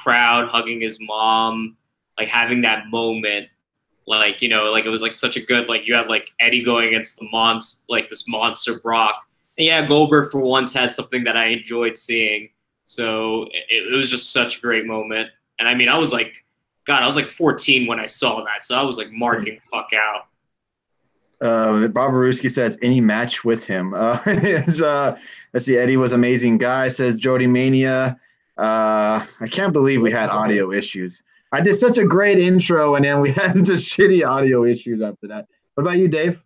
crowd, hugging his mom, like having that moment. Like, you know, like it was like such a good, like you had like Eddie going against this monster Brock. And yeah, Goldberg for once had something that I enjoyed seeing. So it was just such a great moment. And I mean, I was like, God, I was like 14 when I saw that. So I was like marking the fuck out. Bob says any match with him. Let's see. Eddie was amazing guy, says Jody Mania. I can't believe we had audio issues. I did such a great intro, and then we had just shitty audio issues after that. What about you, Dave?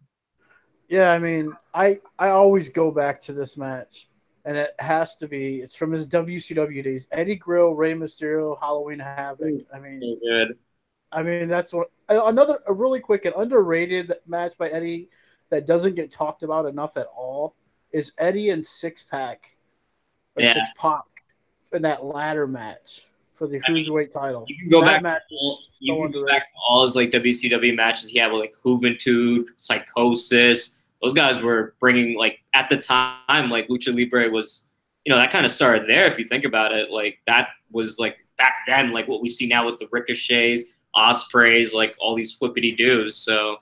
Yeah, I mean, I always go back to this match, and it's from his WCW days. Eddie Guerrero, Rey Mysterio, Halloween Havoc. I mean, good. I mean that's what another a really quick and underrated match by Eddie that doesn't get talked about enough at all is Eddie and Six Pack or Six Pac in that ladder match for the cruiserweight title. You can go back. To all his like WCW matches he had with like Juventud, Psychosis. Those guys were bringing like at the time like Lucha Libre was, you know, that kind of started there if you think about it. Like that was like back then like what we see now with the Ricochets, Ospreys, like all these flippity doos. So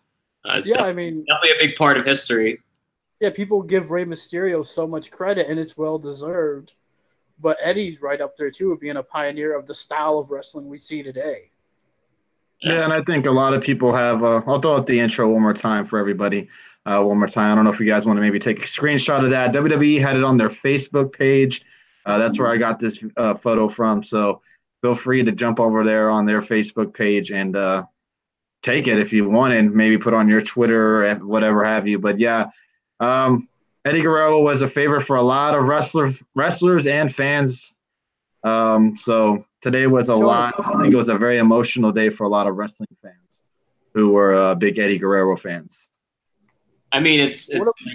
it's definitely a big part of history. Yeah, people give Rey Mysterio so much credit, and it's well deserved. But Eddie's right up there too, of being a pioneer of the style of wrestling we see today. Yeah, and I think a lot of people have. I'll throw out the intro one more time for everybody. One more time. I don't know if you guys want to maybe take a screenshot of that. WWE had it on their Facebook page. That's where I got this photo from. So feel free to jump over there on their Facebook page and take it if you want, and maybe put on your Twitter or whatever have you. But yeah, Eddie Guerrero was a favorite for a lot of wrestlers and fans. So today was a lot. I think it was a very emotional day for a lot of wrestling fans who were big Eddie Guerrero fans. I mean, it's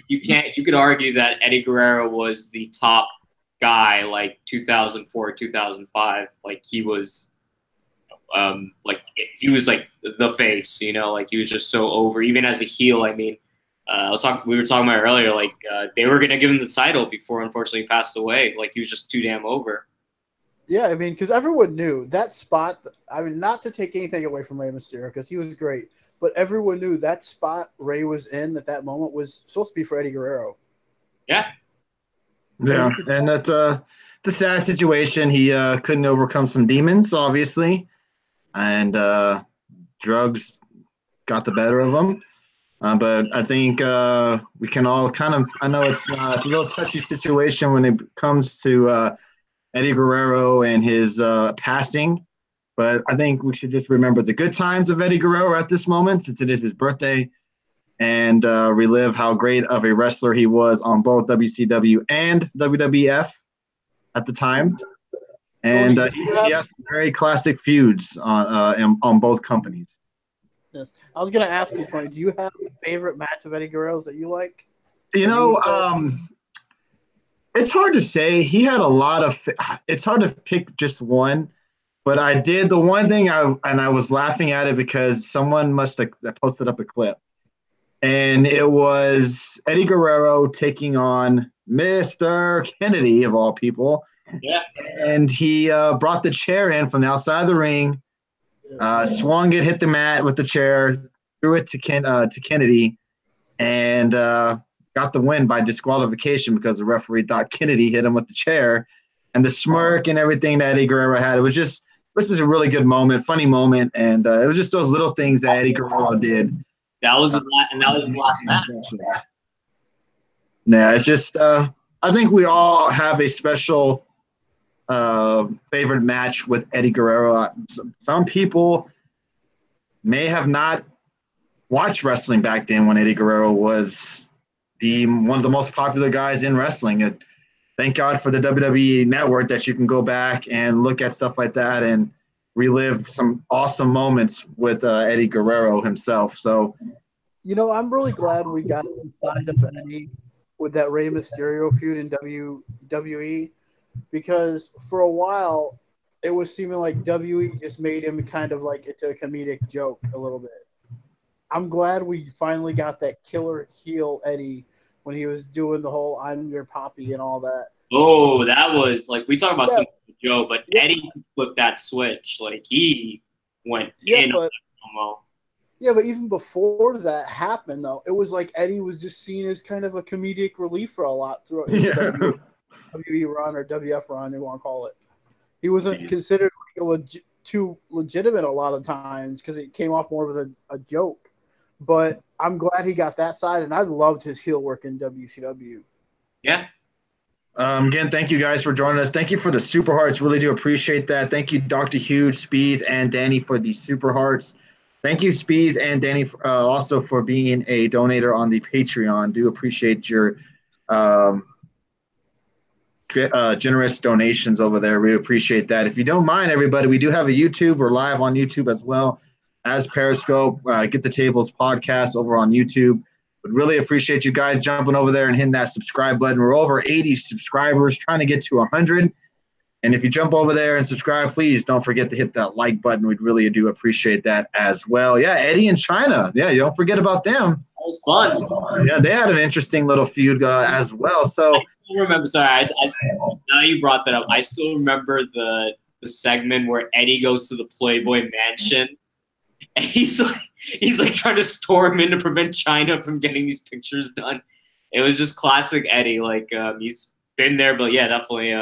you could argue that Eddie Guerrero was the top guy like 2004, 2005. Like he was like the face, you know, like he was just so over even as a heel. I mean, we were talking about earlier, like they were going to give him the title before unfortunately he passed away. Like he was just too damn over. Yeah, I mean, because everyone knew that spot. I mean, not to take anything away from Rey Mysterio because he was great, but everyone knew that spot Rey was in at that moment was supposed to be for Eddie Guerrero. Yeah. Yeah, and that's a sad situation. He couldn't overcome some demons, obviously, and drugs got the better of him. But I think we can all kind of – I know it's a little touchy situation when it comes to Eddie Guerrero and his passing. But I think we should just remember the good times of Eddie Guerrero at this moment, since it is his birthday, and relive how great of a wrestler he was on both WCW and WWF at the time. And he has some very classic feuds on both companies. Yes. I was going to ask you, Tony, do you have a favorite match of Eddie Guerrero's that you like? You know, it's hard to say. He had a lot of – it's hard to pick just one. But I did the one thing, I was laughing at it because someone must have posted up a clip. And it was Eddie Guerrero taking on Mr. Kennedy, of all people. Yeah. And he brought the chair in from the outside of the ring, swung it, hit the mat with the chair, threw it to Kennedy, and got the win by disqualification because the referee thought Kennedy hit him with the chair. And the smirk and everything that Eddie Guerrero had, this is a really good moment, funny moment, and it was just those little things that Eddie Guerrero did. That was his last match. Yeah, it's just I think we all have a special favorite match with Eddie Guerrero. Some people may have not watched wrestling back then when Eddie Guerrero was one of the most popular guys in wrestling. Thank God for the WWE Network that you can go back and look at stuff like that and relive some awesome moments with Eddie Guerrero himself. So, you know, I'm really glad we got signed up Eddie with that Rey Mysterio feud in WWE because for a while it was seeming like WWE just made him kind of like it's a comedic joke a little bit. I'm glad we finally got that killer heel Eddie when he was doing the whole "I'm your poppy" and all that. Oh, that was like we talk about some Joe, but Eddie flipped that switch. Like, he went in on that promo. Yeah, but even before that happened, though, it was like Eddie was just seen as kind of a comedic relief for a lot throughout his WWE run or WF run, you want to call it. He wasn't considered too legitimate a lot of times because it came off more of a joke. But I'm glad he got that side, and I loved his heel work in WCW. Yeah. Again, thank you guys for joining us. Thank you for the Super Hearts. Really do appreciate that. Thank you, Dr. Huge, Spees, and Danny for the Super Hearts. Thank you, Spees and Danny, also for being a donator on the Patreon. Do appreciate your generous donations over there. We appreciate that. If you don't mind, everybody, we do have a YouTube. We're live on YouTube as well as Periscope. Get the Tables podcast over on YouTube. Would really appreciate you guys jumping over there and hitting that subscribe button. We're over 80 subscribers, trying to get to 100. And if you jump over there and subscribe, please don't forget to hit that like button. We'd really do appreciate that as well. Yeah, Eddie and China. Yeah, you don't forget about them. That was fun. Yeah, they had an interesting little feud as well. So I still remember. Sorry, now you brought that up. I still remember the segment where Eddie goes to the Playboy Mansion, and he's like trying to storm in to prevent China from getting these pictures done. It was just classic Eddie. Like, he's been there, but yeah, definitely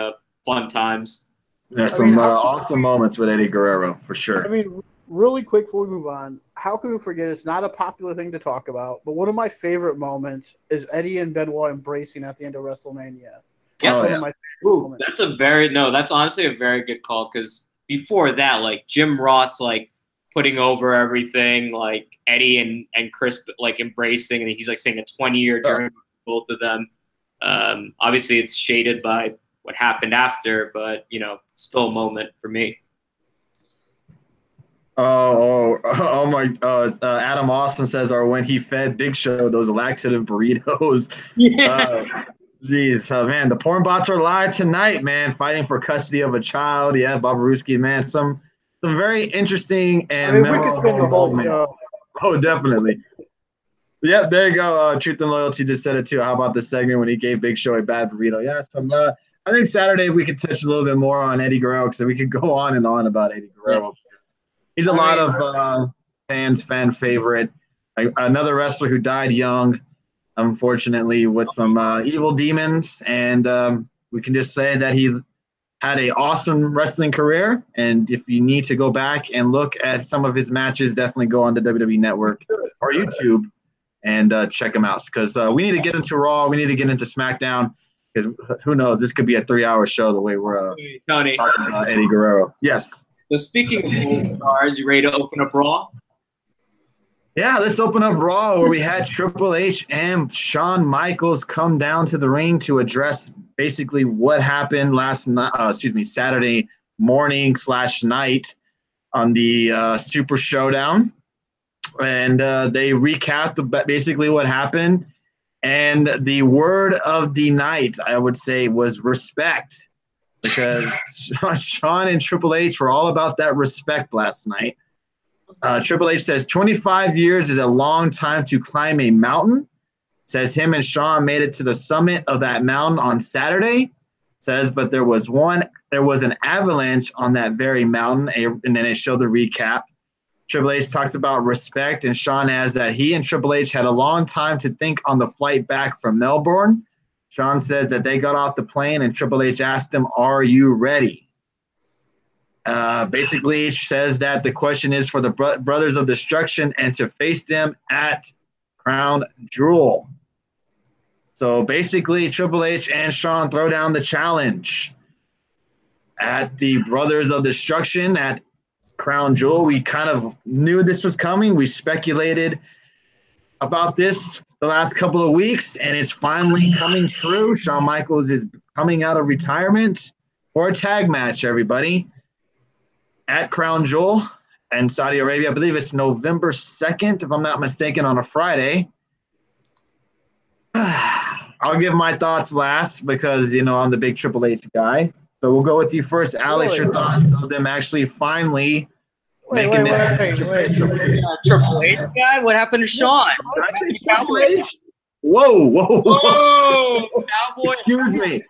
fun times. Yeah, some awesome moments with Eddie Guerrero for sure. I mean, really quick before we move on, how can we forget? It's not a popular thing to talk about, but one of my favorite moments is Eddie and Benoit embracing at the end of WrestleMania. Yeah, one of my favorite moments. That's honestly a very good call, because before that, like Jim Ross, like putting over everything, like Eddie and Chris like embracing, and he's like saying a 20-year journey for both of them. Obviously, it's shaded by what happened after, but still a moment for me. Oh my! Adam Austin says, or when he fed Big Show those laxative burritos. Yeah. Geez, man, the porn bots are live tonight, man, fighting for custody of a child. Yeah, Bobaruski, man, some very interesting and we could spend the whole show. Oh, definitely. Yeah, there you go. Truth and Loyalty just said it too. How about the segment when he gave Big Show a bad burrito? Yeah, I think Saturday we could touch a little bit more on Eddie Guerrero, because we could go on and on about Eddie Guerrero. He's a lot of fan favorite. Another wrestler who died young, unfortunately, with some evil demons. And we can just say that he had an awesome wrestling career. And if you need to go back and look at some of his matches, definitely go on the WWE Network or YouTube and check him out. Because we need to get into Raw. We need to get into SmackDown. Because who knows? This could be a 3-hour show the way we're Tony talking about Eddie Guerrero. Yes. So speaking of old stars, you ready to open up Raw? Yeah, let's open up Raw, where we had Triple H and Shawn Michaels come down to the ring to address basically what happened Saturday morning / night on the Super Showdown. And they recapped basically what happened. And the word of the night, I would say, was respect. Because Shawn and Triple H were all about that respect last night. Triple H says 25 years is a long time to climb a mountain. Says him and Shawn made it to the summit of that mountain on Saturday. Says, but there was an avalanche on that very mountain, and then it showed the recap. Triple H talks about respect, and Shawn adds that he and Triple H had a long time to think on the flight back from Melbourne. Shawn says that they got off the plane, and Triple H asked him, "Are you ready?" Basically, says that the question is for the Brothers of Destruction and to face them at Crown Jewel. So basically, Triple H and Shawn throw down the challenge at the Brothers of Destruction at Crown Jewel. We kind of knew this was coming. We speculated about this the last couple of weeks, and it's finally coming true. Shawn Michaels is coming out of retirement for a tag match, everybody, at Crown Jewel in Saudi Arabia. I believe it's November 2nd, if I'm not mistaken, on a Friday. I'll give my thoughts last because, I'm the big Triple H guy. So we'll go with you first, Alex. Your thoughts of them actually finally making this official. Triple H guy? What happened to Shawn? Did I say Triple H? Whoa. Cowboy. Excuse me.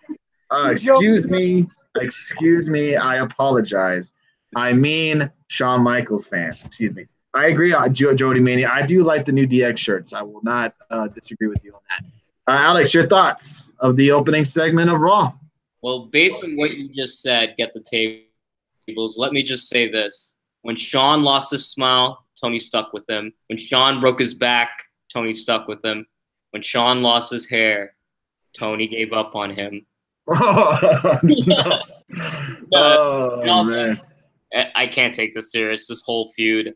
Excuse me. Excuse me, I apologize. I mean Shawn Michaels fan. Excuse me. I agree on Jody Mania. I do like the new DX shirts. I will not disagree with you on that. Alex, your thoughts of the opening segment of Raw? Well, based on what you just said, get the tables. Let me just say this. When Shawn lost his smile, Tony stuck with him. When Shawn broke his back, Tony stuck with him. When Shawn lost his hair, Tony gave up on him. Oh, no. Man. I can't take this serious, this whole feud.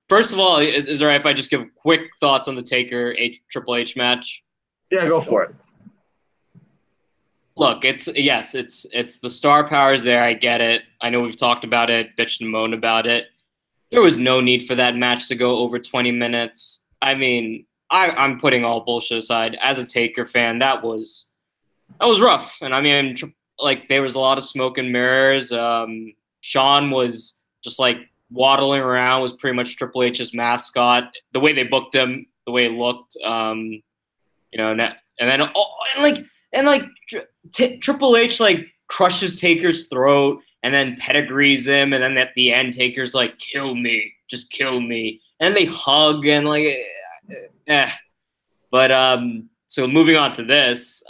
First of all, is it all right if I just give quick thoughts on the Taker Triple H match? Yeah, go for it. Look, it's the star powers there. I get it. I know we've talked about it, bitched and moaned about it. There was no need for that match to go over 20 minutes. I mean, I'm putting all bullshit aside. As a Taker fan, that was rough. And I mean, like, there was a lot of smoke and mirrors. Shawn was just like waddling around, was pretty much Triple H's mascot. The way they booked him, the way it looked, Triple H like crushes Taker's throat and then pedigrees him, and then at the end, Taker's like, "Kill me, just kill me," and they hug and like, But so moving on to this,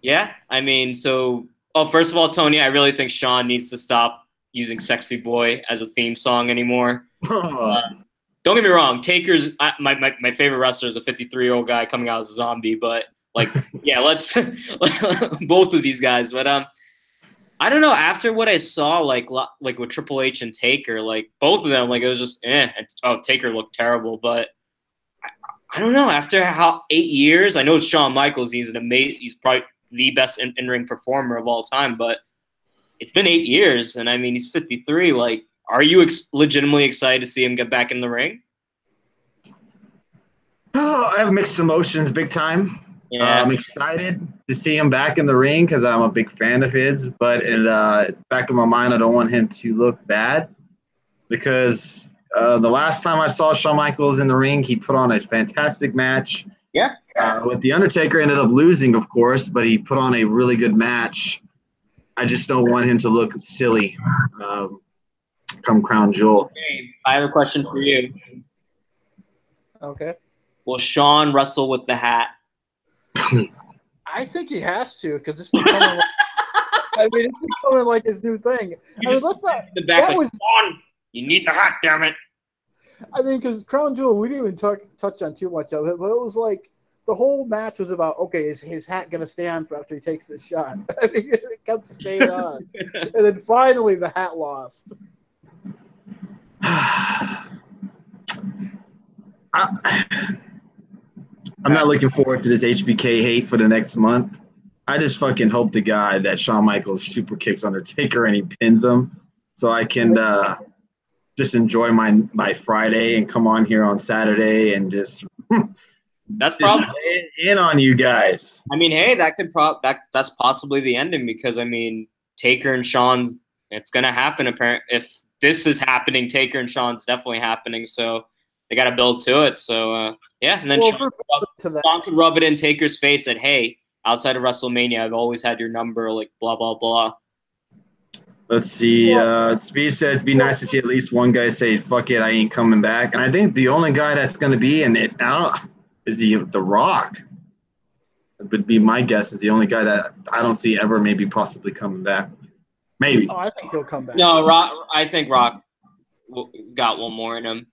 yeah, I mean, so. Oh, first of all, Tony, I really think Shawn needs to stop using "Sexy Boy" as a theme song anymore. Don't get me wrong, Taker's my favorite wrestler is a 53-year-old guy coming out as a zombie, but like, yeah, let's both of these guys. But I don't know. After what I saw, like with Triple H and Taker, like both of them, like it was just Taker looked terrible, but I don't know. After 8 years, I know it's Shawn Michaels. He's probably the best in-ring performer of all time, but it's been 8 years, and I mean, he's 53. Like, are you legitimately excited to see him get back in the ring? Oh, I have mixed emotions, big time. Yeah. I'm excited to see him back in the ring because I'm a big fan of his, but in the back of my mind, I don't want him to look bad because the last time I saw Shawn Michaels in the ring, he put on a fantastic match. Yeah. With The Undertaker, ended up losing, of course, but he put on a really good match. I just don't want him to look silly come Crown Jewel. Okay, I have a question for you. Okay. Will Shawn wrestle with the hat? I think he has to because it's becoming like his new thing. Let's not. The back like, Shawn, you need the hat, damn it. I mean, because Crown Jewel, we didn't even touch on too much of it, but it was like the whole match was about, okay, is his hat going to stay on after he takes this shot? I mean, it kept staying on. And then finally the hat lost. I'm not looking forward to this HBK hate for the next month. I just fucking hope to God that Shawn Michaels super kicks Undertaker and he pins him so I can just enjoy my Friday and come on here on Saturday and just that's probably in on you guys. I mean, hey, that's possibly the ending because I mean, Taker and Shawn's it's gonna happen. Apparently, if this is happening, Taker and Shawn's definitely happening. So they got to build to it. So yeah, and then Shawn could rub it in Taker's face that hey, outside of WrestleMania, I've always had your number. Like blah blah blah. Let's see. Speed says it'd be nice to see at least one guy say, "Fuck it, I ain't coming back." And I think the only guy that's going to be in it, is The Rock. It would be my guess is the only guy that I don't see ever maybe possibly coming back. Maybe. Oh, I think he'll come back. No, Rock. I think Rock. He's got one more in him.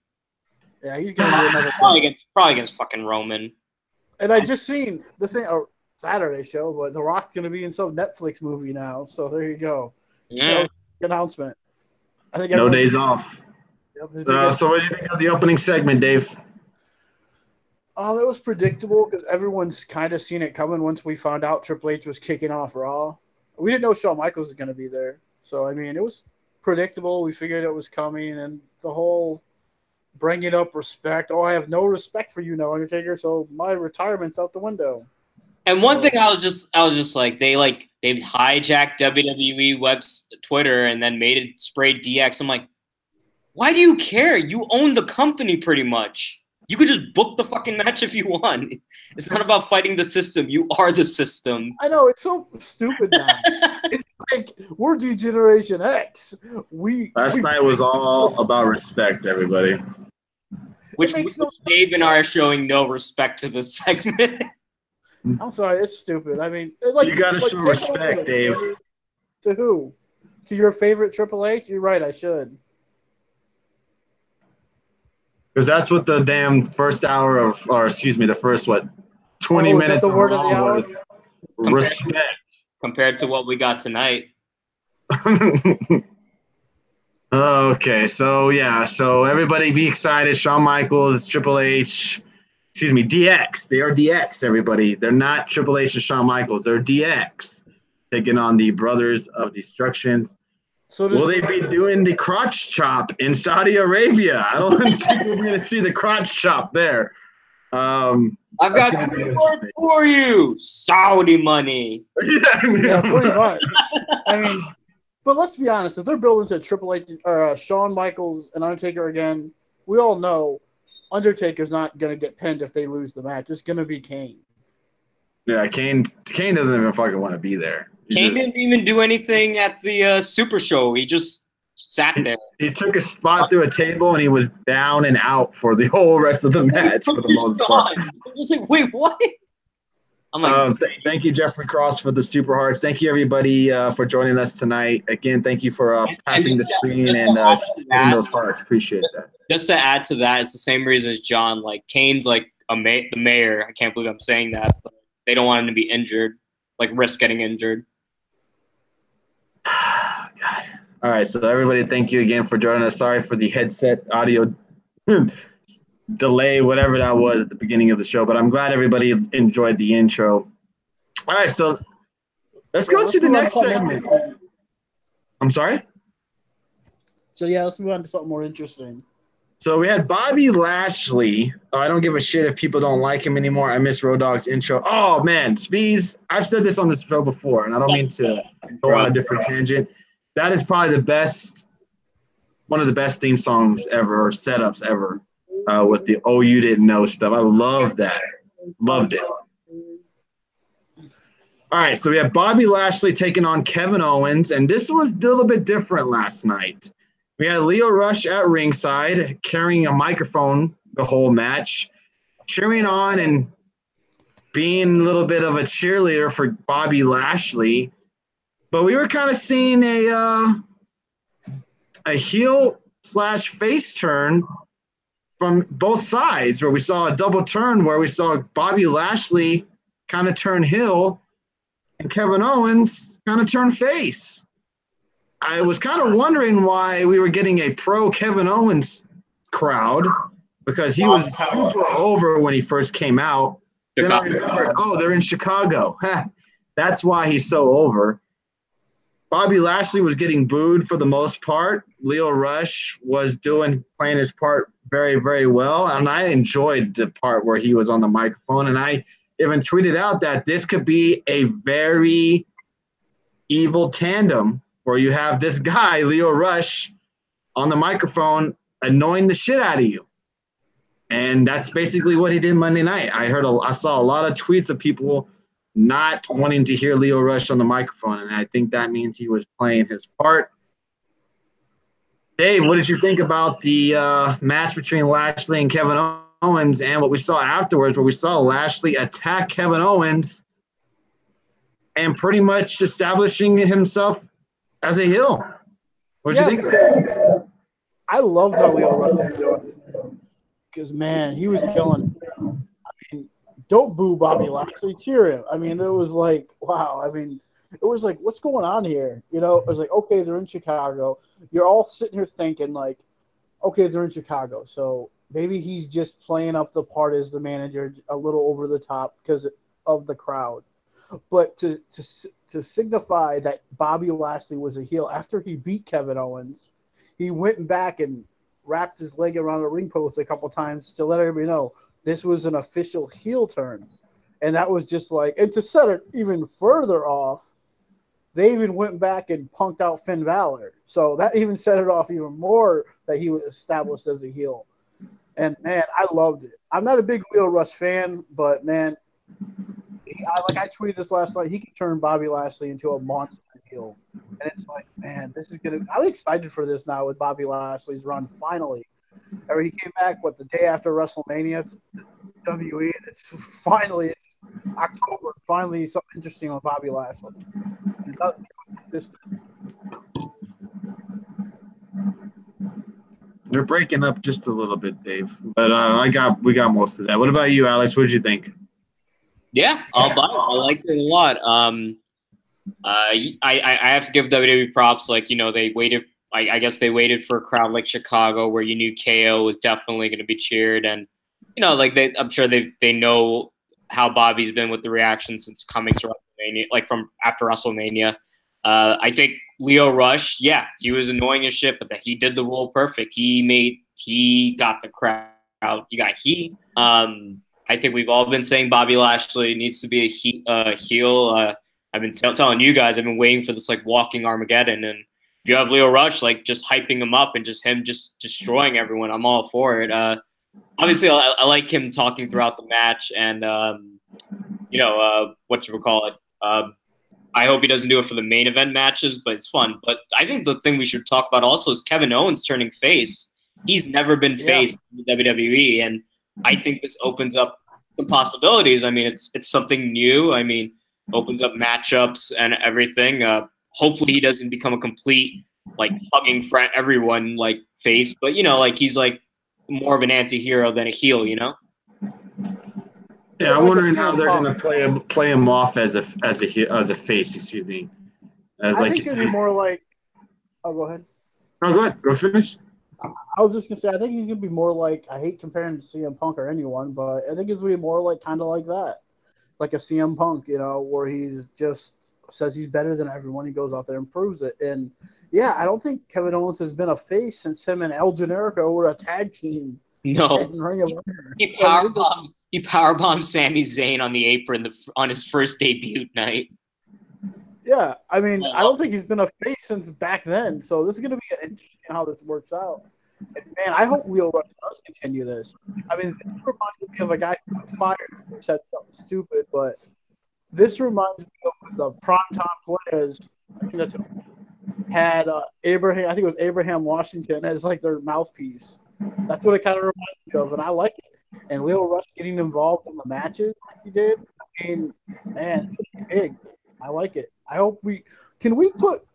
Yeah, he's going to do another. Probably against fucking Roman. And I just seen this ain't a Saturday show, but The Rock's going to be in some Netflix movie now. So there you go. Yeah. That was the announcement. I think no days off. Yep, so what do you think of the opening segment, Dave? It was predictable because everyone's kind of seen it coming once we found out Triple H was kicking off Raw. We didn't know Shawn Michaels was going to be there. So, I mean, it was predictable. We figured it was coming. And the whole bringing up respect. Oh, I have no respect for you now, Undertaker. So my retirement's out the window. And one thing I was just like they hijacked WWE Twitter and then made it spray DX. I'm like, why do you care? You own the company pretty much. You could just book the fucking match if you want. It's not about fighting the system. You are the system. I know, it's so stupid now. It's like we're Generation X. Last night was all about respect, everybody. Which Dave and I are showing no respect to this segment. I'm sorry, it's stupid. I mean, like, you gotta show respect, Dave. To who? To your favorite Triple H? You're right, I should. Because that's what the damn first hour of, or excuse me, the first, 20 minutes the word of the hour? Was respect. Compared to what we got tonight. Okay, so yeah, so everybody be excited. Shawn Michaels, Triple H, excuse me, DX. They are DX, everybody. They're not Triple H and Shawn Michaels. They're DX, taking on the Brothers of Destruction. So will they be doing the crotch chop in Saudi Arabia? I don't think we're going to see the crotch chop there. I've got words for you. Saudi money. Yeah, pretty much. I mean, but let's be honest. If they're building to Triple H or Shawn Michaels and Undertaker again, we all know Undertaker's not going to get pinned if they lose the match. It's going to be Kane. Yeah, Kane doesn't even fucking want to be there. Kane didn't even do anything at the Super Show. He just sat there. He took a spot through a table and he was down and out for the whole rest of the match for the most part. I'm just like, wait, what? I'm like, thank you, Jeffrey Cross, for the Super Hearts. Thank you, everybody, for joining us tonight. Again, thank you for tapping the screen and hitting those hearts. Appreciate that. Just to add to that, it's the same reason as John. Like, Kane's like the mayor. I can't believe I'm saying that. But they don't want him to be injured, like risk getting injured. God. All right, so everybody, thank you again for joining us. Sorry for the headset audio delay, whatever that was at the beginning of the show, but I'm glad everybody enjoyed the intro. All right, so let's go to the next segment. I'm sorry? So, yeah, let's move on to something more interesting. So we had Bobby Lashley. I don't give a shit if people don't like him anymore. I miss Road Dogg's intro. Oh, man, Spees, I've said this on this show before, and I don't mean to go on a different tangent. That is probably one of the best theme songs ever, or setups ever, with the "Oh You Didn't Know" stuff. I love that. Loved it. All right, so we have Bobby Lashley taking on Kevin Owens, and this was a little bit different last night. We had Lio Rush at ringside carrying a microphone the whole match, cheering on and being a little bit of a cheerleader for Bobby Lashley. But we were kind of seeing a heel/face turn from both sides, where we saw a double turn where we saw Bobby Lashley kind of turn heel and Kevin Owens kind of turn face. I was kind of wondering why we were getting a pro Kevin Owens crowd, because he was super over when he first came out. Then I remembered, they're in Chicago. That's why he's so over. Bobby Lashley was getting booed for the most part. Lio Rush was playing his part very, very well. And I enjoyed the part where he was on the microphone. And I even tweeted out that this could be a very evil tandem where you have this guy, Lio Rush, on the microphone annoying the shit out of you. And that's basically what he did Monday night. I saw a lot of tweets of people not wanting to hear Lio Rush on the microphone, and I think that means he was playing his part. Dave, what did you think about the match between Lashley and Kevin Owens, and what we saw afterwards, where we saw Lashley attack Kevin Owens and pretty much establishing himself as a heel? What did you think? I loved how Lio Rush was doing it, because, man, he was killing it. I mean, don't boo Bobby Lashley, cheer him. I mean, it was like, wow. I mean, it was like, what's going on here? You know, it was like, okay, they're in Chicago. You're all sitting here thinking, like, okay, they're in Chicago, so maybe he's just playing up the part as the manager a little over the top because of the crowd. But to signify that Bobby Lashley was a heel after he beat Kevin Owens, he went back and wrapped his leg around the ring post a couple times to let everybody know this was an official heel turn. And that was just like, and to set it even further off, they even went back and punked out Finn Balor. So that even set it off even more that he was established as a heel. And man, I loved it. I'm not a big Lio Rush fan, but man, like I tweeted this last night, he can turn Bobby Lashley into a monster heel. And it's like, man, this is gonna. I'm excited for this now with Bobby Lashley's run finally. I mean, he came back the day after WrestleMania to WWE, and it's October. Finally, something interesting on Bobby Lashley. This. They're breaking up just a little bit, Dave. But we got most of that. What about you, Alex? What did you think? Yeah, I'll buy it. I liked it a lot. I have to give WWE props. Like, you know, they waited. I guess they waited for a crowd like Chicago, where you knew KO was definitely going to be cheered, and you know, like I'm sure they know how Bobby's been with the reaction since coming to WrestleMania, like from after WrestleMania. I think Lio Rush, yeah, he was annoying as shit, but that he did the role perfect. He got the crowd. You got heat. I think we've all been saying Bobby Lashley needs to be a heel. I've been telling you guys, I've been waiting for this like walking Armageddon, and if you have Lio Rush like just hyping him up and just him just destroying everyone, I'm all for it. Obviously, I like him talking throughout the match, and you know what you would call it. I hope he doesn't do it for the main event matches, but it's fun. But I think the thing we should talk about also is Kevin Owens turning face. He's never been face in the WWE, and I think this opens up some possibilities. I mean, it's something new. I mean, opens up matchups and everything. Hopefully, he doesn't become a complete like hugging everyone like face, but you know, like he's like more of an anti-hero than a heel. You know. Yeah, I'm wondering how they're going to play him off as a face. Excuse me. I think it'd be more like. Oh, go ahead. No, go ahead. Go finish. I was just gonna say, I think he's gonna be more like. I hate comparing to CM Punk or anyone, but I think he's gonna be more like kind of like that, like a CM Punk, you know, where he's just says he's better than everyone. He goes out there and proves it. And yeah, I don't think Kevin Owens has been a face since him and El Generico were a tag team. No, he powerbombed Sami Zayn on the apron on his first debut night. Yeah, I mean, I don't think he's been a face since back then. So this is going to be interesting how this works out. And man, I hope Lio Rush does continue this. I mean, this reminds me of a guy who got fired who said something stupid, but this reminds me of the Primetime Players. I think that's had Abraham. I think it was Abraham Washington as like their mouthpiece. That's what it kind of reminds me of, and I like it. And Lio Rush getting involved in the matches like he did. I mean, man, it's big. I like it. I hope we put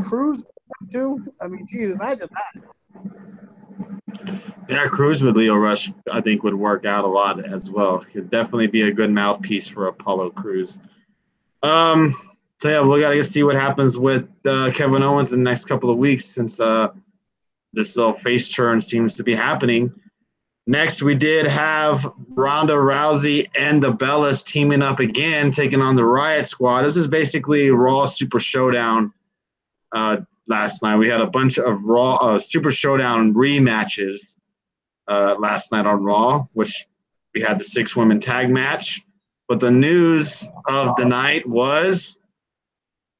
Cruz too. I mean, geez, imagine that. Yeah, Cruz with Lio Rush, I think, would work out a lot as well. He'd definitely be a good mouthpiece for Apollo Crews. So yeah, we got to see what happens with Kevin Owens in the next couple of weeks, since this face turn seems to be happening. Next, we did have Ronda Rousey and the Bellas teaming up again, taking on the Riot Squad. This is basically Raw Super Showdown. Last night we had a bunch of Raw Super Showdown rematches last night on Raw, which we had the 6-women tag match. But the news of the night was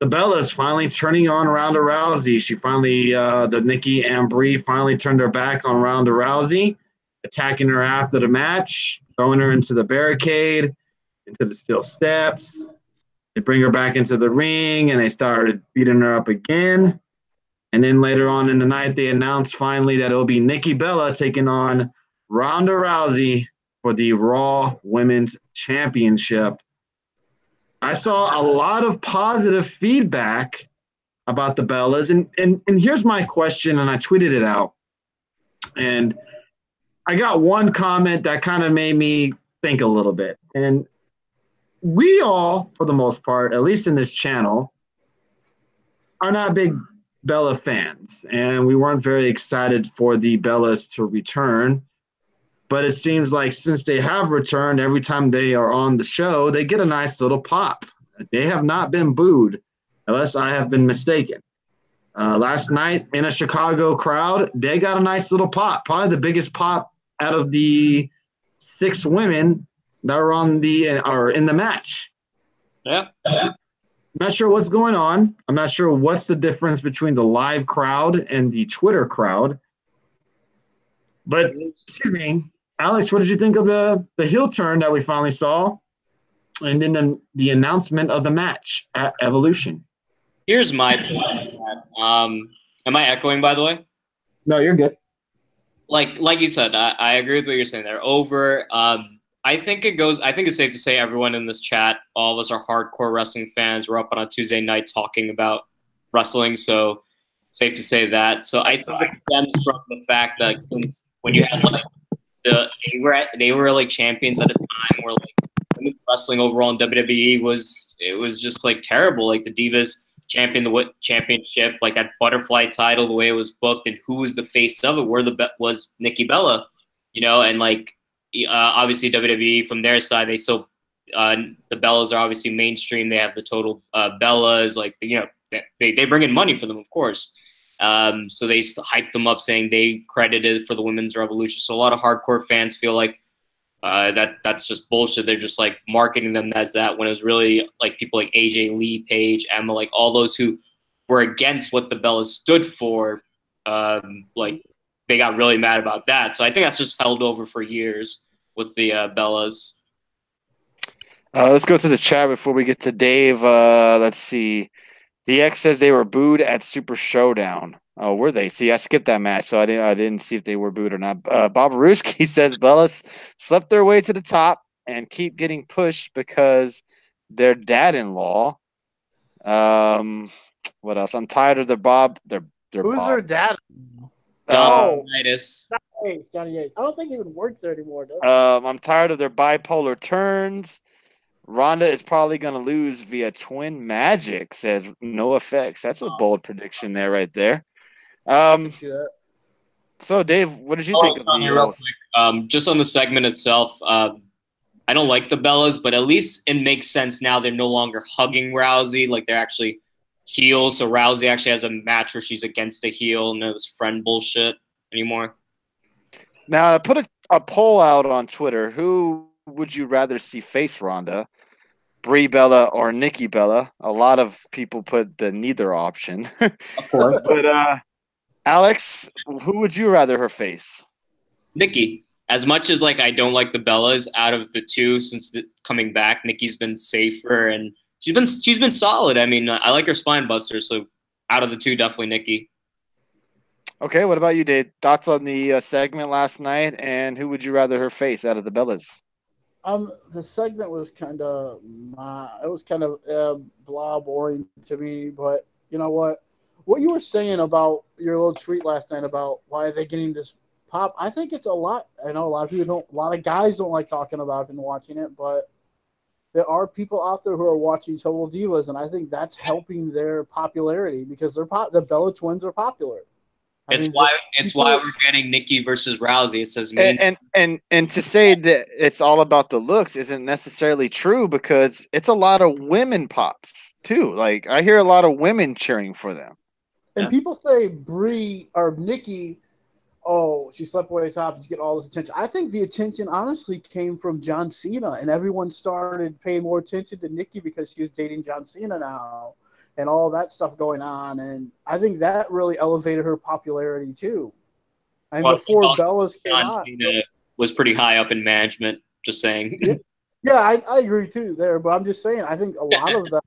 the Bellas finally turning on Ronda Rousey. She finally, the Nikki and Brie finally turned her back on Ronda Rousey, attacking her after the match, throwing her into the barricade, into the steel steps. They bring her back into the ring, and they started beating her up again. And then later on in the night, they announced finally that it'll be Nikki Bella taking on Ronda Rousey for the Raw Women's Championship. I saw a lot of positive feedback about the Bellas. And here's my question, and I tweeted it out. And I got one comment that kind of made me think a little bit. And we all, for the most part, at least in this channel, are not big Bella fans. And we weren't very excited for the Bellas to return. But it seems like since they have returned, every time they are on the show, they get a nice little pop. They have not been booed, unless I have been mistaken. Last night in a Chicago crowd, they got a nice little pop, probably the biggest pop out of the 6 women that were in the match. Yeah. I'm not sure what's going on. I'm not sure what's the difference between the live crowd and the Twitter crowd. But excuse me, Alex, what did you think of the heel turn that we finally saw, and then the announcement of the match at Evolution? Here's my take on that. Am I echoing, by the way? No, you're good. Like you said, I agree with what you're saying there. Over. I think it's safe to say everyone in this chat, all of us are hardcore wrestling fans. We're up on a Tuesday night talking about wrestling, so safe to say that. So I think it stems from the fact that since when you had like they were like champions at a time where like women's wrestling overall in WWE was just like terrible. Like the Divas championship, like that butterfly title, the way it was booked, and who was the face of it? Was Nikki Bella, and like obviously WWE from their side, they still the Bellas are obviously mainstream. They have the total Bellas, like they bring in money for them, of course. So they hyped them up, saying they credited for the women's revolution. So a lot of hardcore fans feel like that's just bullshit. They're just like marketing them as that, when it was really like people like AJ Lee, Paige, Emma, like all those who were against what the Bellas stood for. Like they got really mad about that. So I think that's just held over for years with the Bellas. Let's go to the chat before we get to Dave. Let's see. The X says they were booed at Super Showdown. Oh, were they? See, I skipped that match, so I didn't see if they were booed or not. Bob Ruski says Bellas slept their way to the top and keep getting pushed because their dad-in-law. What else? I'm tired of their Bob. Who's their dad? Titus. Johnny Ace. I don't think he even works there anymore, does he? I'm tired of their bipolar turns. Ronda is probably going to lose via twin magic, says No Effects. That's a bold prediction there, right there. I can see that. So, Dave, what did you think of the real quick, just on the segment itself, I don't like the Bellas, but at least it makes sense now. They're no longer hugging Rousey. Like, they're actually heels. So Rousey actually has a match where she's against a heel. No, this friend bullshit anymore. Now, I put a poll out on Twitter. Who would you rather see face Ronda? Brie Bella or Nikki Bella? A lot of people put the neither option. Of course. But Alex, who would you rather her face? Nikki. As much as like I don't like the Bellas, out of the two since coming back, Nikki's been safer and she's been solid. I mean, I like her spine buster, so out of the two, definitely Nikki. Okay, what about you, Dave? Thoughts on the segment last night, and who would you rather her face out of the Bellas? The segment was kind of blah, boring to me. But you know what? What you were saying about your little tweet last night about why are they getting this pop? I think it's a lot. I know a lot of people don't. A lot of guys don't like talking about it and watching it, but there are people out there who are watching Total Divas, and I think that's helping their popularity because the Bella Twins are popular. It's why we're getting Nikki versus Rousey. It says me. And to say that it's all about the looks isn't necessarily true because it's a lot of women pops too. Like I hear a lot of women cheering for them. And people say Brie or Nikki, oh, she slept way top and she get all this attention. I think the attention honestly came from John Cena, and everyone started paying more attention to Nikki because she was dating John Cena now. And all that stuff going on, and I think that really elevated her popularity too. And before Bellas came out, Cena was pretty high up in management. Just saying. Yeah, I agree too there, but I'm just saying I think a lot of that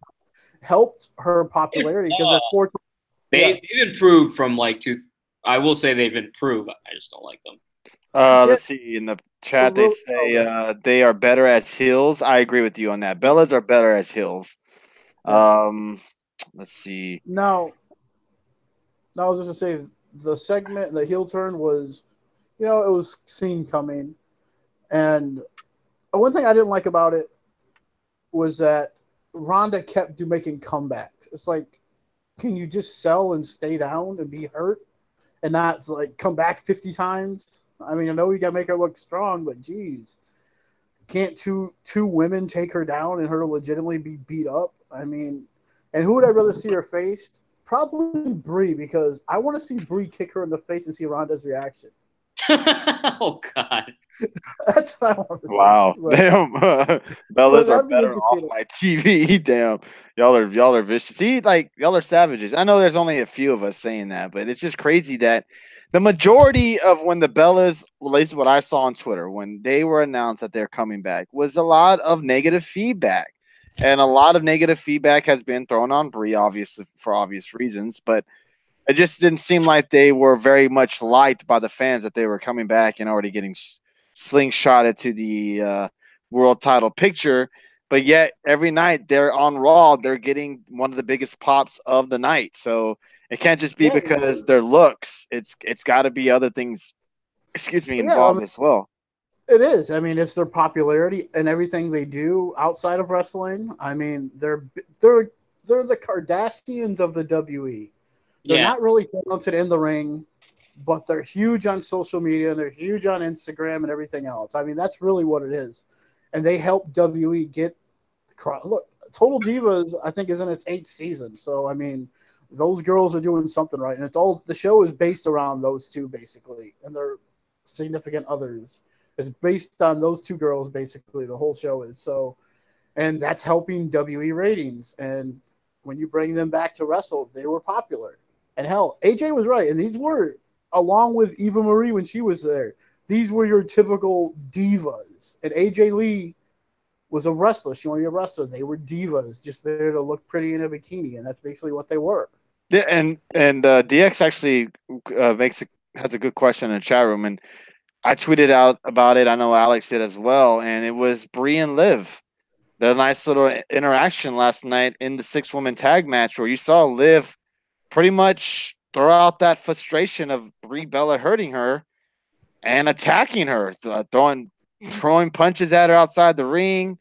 helped her popularity because they've improved from like two. I will say they've improved. I just don't like them. Let's see in the chat they say they are better as heels. I agree with you on that. Bellas are better as heels. Let's see. No, I was just going to say the segment, the heel turn was, it was seen coming. And one thing I didn't like about it was that Ronda kept making comebacks. It's like, can you just sell and stay down and be hurt and not like come back 50 times? I mean, I know you got to make her look strong, but geez, can't two women take her down and her legitimately be beat up? I mean, and who would I rather see her face? Probably Brie, because I want to see Brie kick her in the face and see Ronda's reaction. Oh God, that's what I want to see. Wow, damn, Bellas are better off my TV. Damn, y'all are vicious. See, like y'all are savages. I know there's only a few of us saying that, but it's just crazy that the majority of when the Bellas, at least what I saw on Twitter, when they were announced that they're coming back, was a lot of negative feedback. And a lot of negative feedback has been thrown on Brie, obviously, for obvious reasons. But it just didn't seem like they were very much liked by the fans that they were coming back and already getting slingshotted to the world title picture. But yet, every night they're on Raw, they're getting one of the biggest pops of the night. So it can't just be because their looks. It's got to be other things, involved as well. It is. I mean, it's their popularity and everything they do outside of wrestling. I mean, they're the Kardashians of the WE. They're not really talented in the ring, but they're huge on social media and they're huge on Instagram and everything else. I mean, that's really what it is. And they help WE get look. Total Divas, I think, is in its 8th season. So I mean, those girls are doing something right, and it's all the show is based around those two basically, and their significant others. It's based on those two girls basically. The whole show is so, and that's helping WE ratings. And when you bring them back to wrestle, they were popular. And hell, AJ was right, and these were along with Eva Marie when she was there. These were your typical divas, and AJ Lee was a wrestler. She wanted to be a wrestler. They were divas, just there to look pretty in a bikini, and that's basically what they were. Yeah, and DX actually has a good question in the chat room, and I tweeted out about it. I know Alex did as well, and it was Brie and Liv. Their nice little interaction last night in the 6-woman tag match, where you saw Liv pretty much throw out that frustration of Brie Bella hurting her and attacking her, throwing punches at her outside the ring,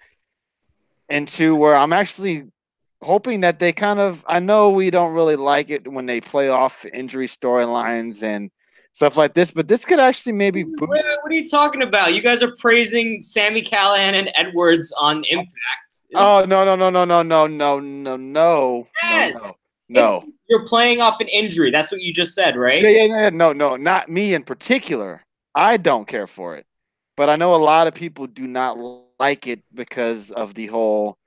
into where I'm actually hoping that they kind of, I know we don't really like it when they play off injury storylines and stuff like this, but this could actually maybe boost. What are you talking about? You guys are praising Sami Callihan and Edwards on Impact. No. You're playing off an injury. That's what you just said, right? Yeah. No, not me in particular. I don't care for it. But I know a lot of people do not like it because of the whole,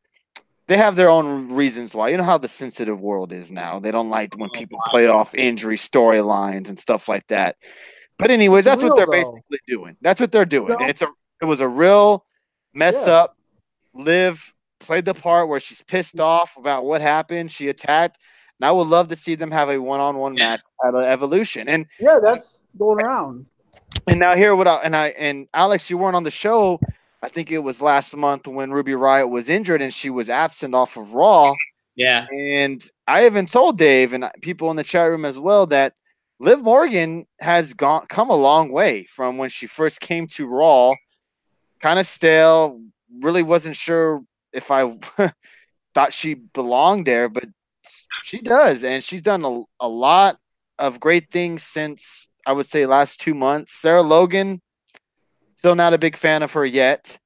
they have their own reasons why. You know how the sensitive world is now. They don't like when people play off injury storylines and stuff like that. But anyways, that's what they're basically doing. That's what they're doing. No. It was a real mess up. Liv played the part where she's pissed off about what happened. She attacked. And I would love to see them have a one-on-one match at Evolution. And that's going around. And now here, and Alex, you weren't on the show. I think it was last month when Ruby Riott was injured and she was absent off of Raw. Yeah. And I even told Dave and people in the chat room as well that Liv Morgan has come a long way from when she first came to Raw. Kind of stale. Really wasn't sure if I thought she belonged there, but she does. And she's done a lot of great things since, I would say, last 2 months. Sarah Logan, still not a big fan of her yet.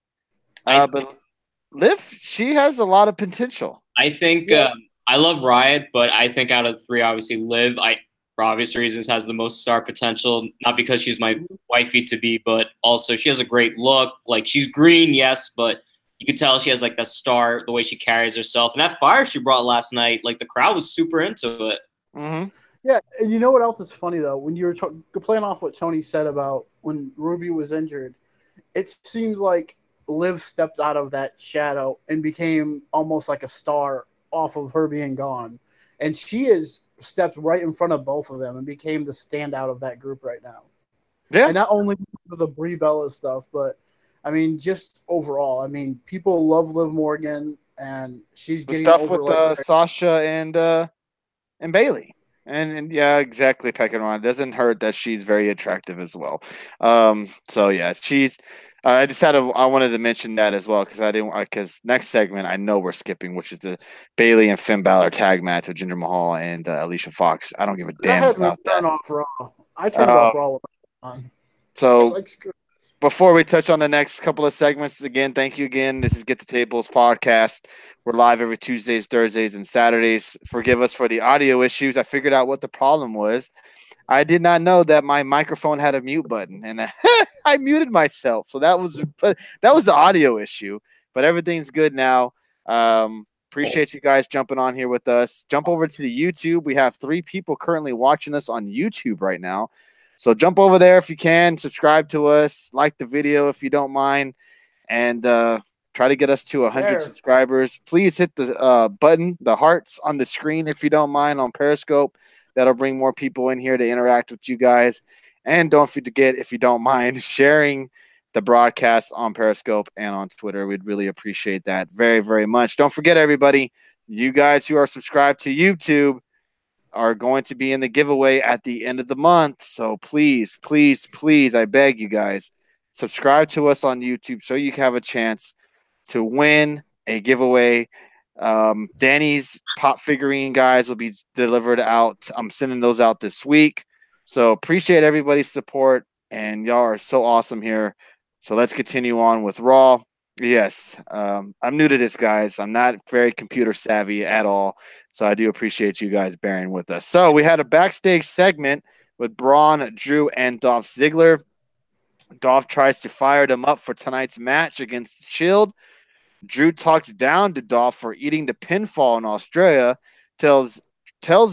But Liv, she has a lot of potential. I think I love Riot, but I think out of the three, obviously Liv, for obvious reasons, has the most star potential. Not because she's my wifey to be, but also she has a great look. Like, she's green, yes, but you could tell she has like that star, the way she carries herself. And that fire she brought last night, like the crowd was super into it. Mm-hmm. Yeah, and you know what else is funny, though? When you were playing off what Tony said about when Ruby was injured, it seems like Liv stepped out of that shadow and became almost like a star off of her being gone. And she has stepped right in front of both of them and became the standout of that group right now. Yeah. And not only the Brie Bella stuff, but, I mean, just overall. I mean, people love Liv Morgan, and she's getting stuff over with Sasha and Bailey. And yeah, exactly. Pecking around doesn't hurt that she's very attractive as well. So yeah, she's. I wanted to mention that as well because next segment I know we're skipping, which is the Bailey and Finn Balor tag match with Jinder Mahal and Alicia Fox. I don't give a damn about that. I turned off Raw. So before we touch on the next couple of segments, again, thank you again. This is Get the Tables podcast. We're live every Tuesdays, Thursdays, and Saturdays. Forgive us for the audio issues. I figured out what the problem was. I did not know that my microphone had a mute button, and I muted myself. So that was the audio issue. But everything's good now. Appreciate you guys jumping on here with us. Jump over to the YouTube. We have 3 people currently watching us on YouTube right now. So jump over there if you can, subscribe to us, like the video if you don't mind, and try to get us to 100 subscribers. Please hit the button, the hearts on the screen if you don't mind on Periscope. That'll bring more people in here to interact with you guys. And don't forget, if you don't mind, sharing the broadcast on Periscope and on Twitter. We'd really appreciate that very, very much. Don't forget, everybody, you guys who are subscribed to YouTube are going to be in the giveaway at the end of the month. So please, please, please, I beg you guys, subscribe to us on YouTube so you can have a chance to win a giveaway. Danny's pop figurine guys will be delivered out. I'm sending those out this week. So appreciate everybody's support, and y'all are so awesome here. So let's continue on with Raw. Yes, I'm new to this, guys. I'm not very computer savvy at all. So I do appreciate you guys bearing with us. So we had a backstage segment with Braun, Drew, and Dolph Ziggler. Dolph tries to fire them up for tonight's match against the Shield. Drew talks down to Dolph for eating the pinfall in Australia, tells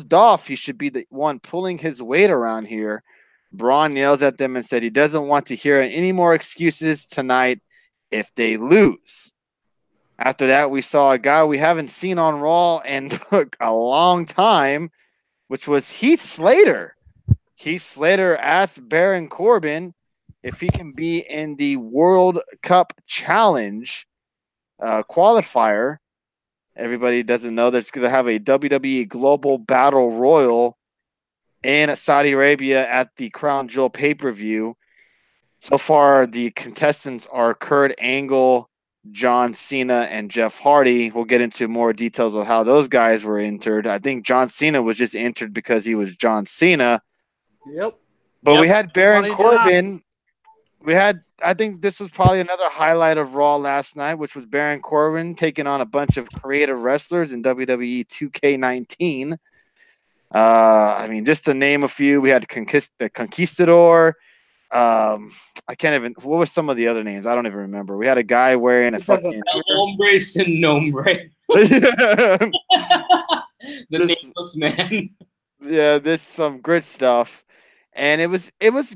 Dolph he should be the one pulling his weight around here. Braun yells at them and said he doesn't want to hear any more excuses tonight if they lose. After that, we saw a guy we haven't seen on Raw in a long time, which was Heath Slater. Heath Slater asked Baron Corbin if he can be in the World Cup Challenge qualifier. Everybody doesn't know that's going to have a WWE Global Battle Royal in Saudi Arabia at the Crown Jewel pay-per-view. So far, the contestants are Kurt Angle, John Cena, and Jeff Hardy. We'll get into more details of how those guys were entered. I think John Cena was just entered because he was John Cena. Yep. But we had Baron Corbin. I think this was probably another highlight of Raw last night, which was Baron Corbin taking on a bunch of creative wrestlers in WWE 2K19. I mean, just to name a few, we had the Conquistador. I can't even. What were some of the other names? I don't even remember. We had a guy wearing a fucking Hombre sin nombre. The nameless man. Yeah, this some good stuff, and it was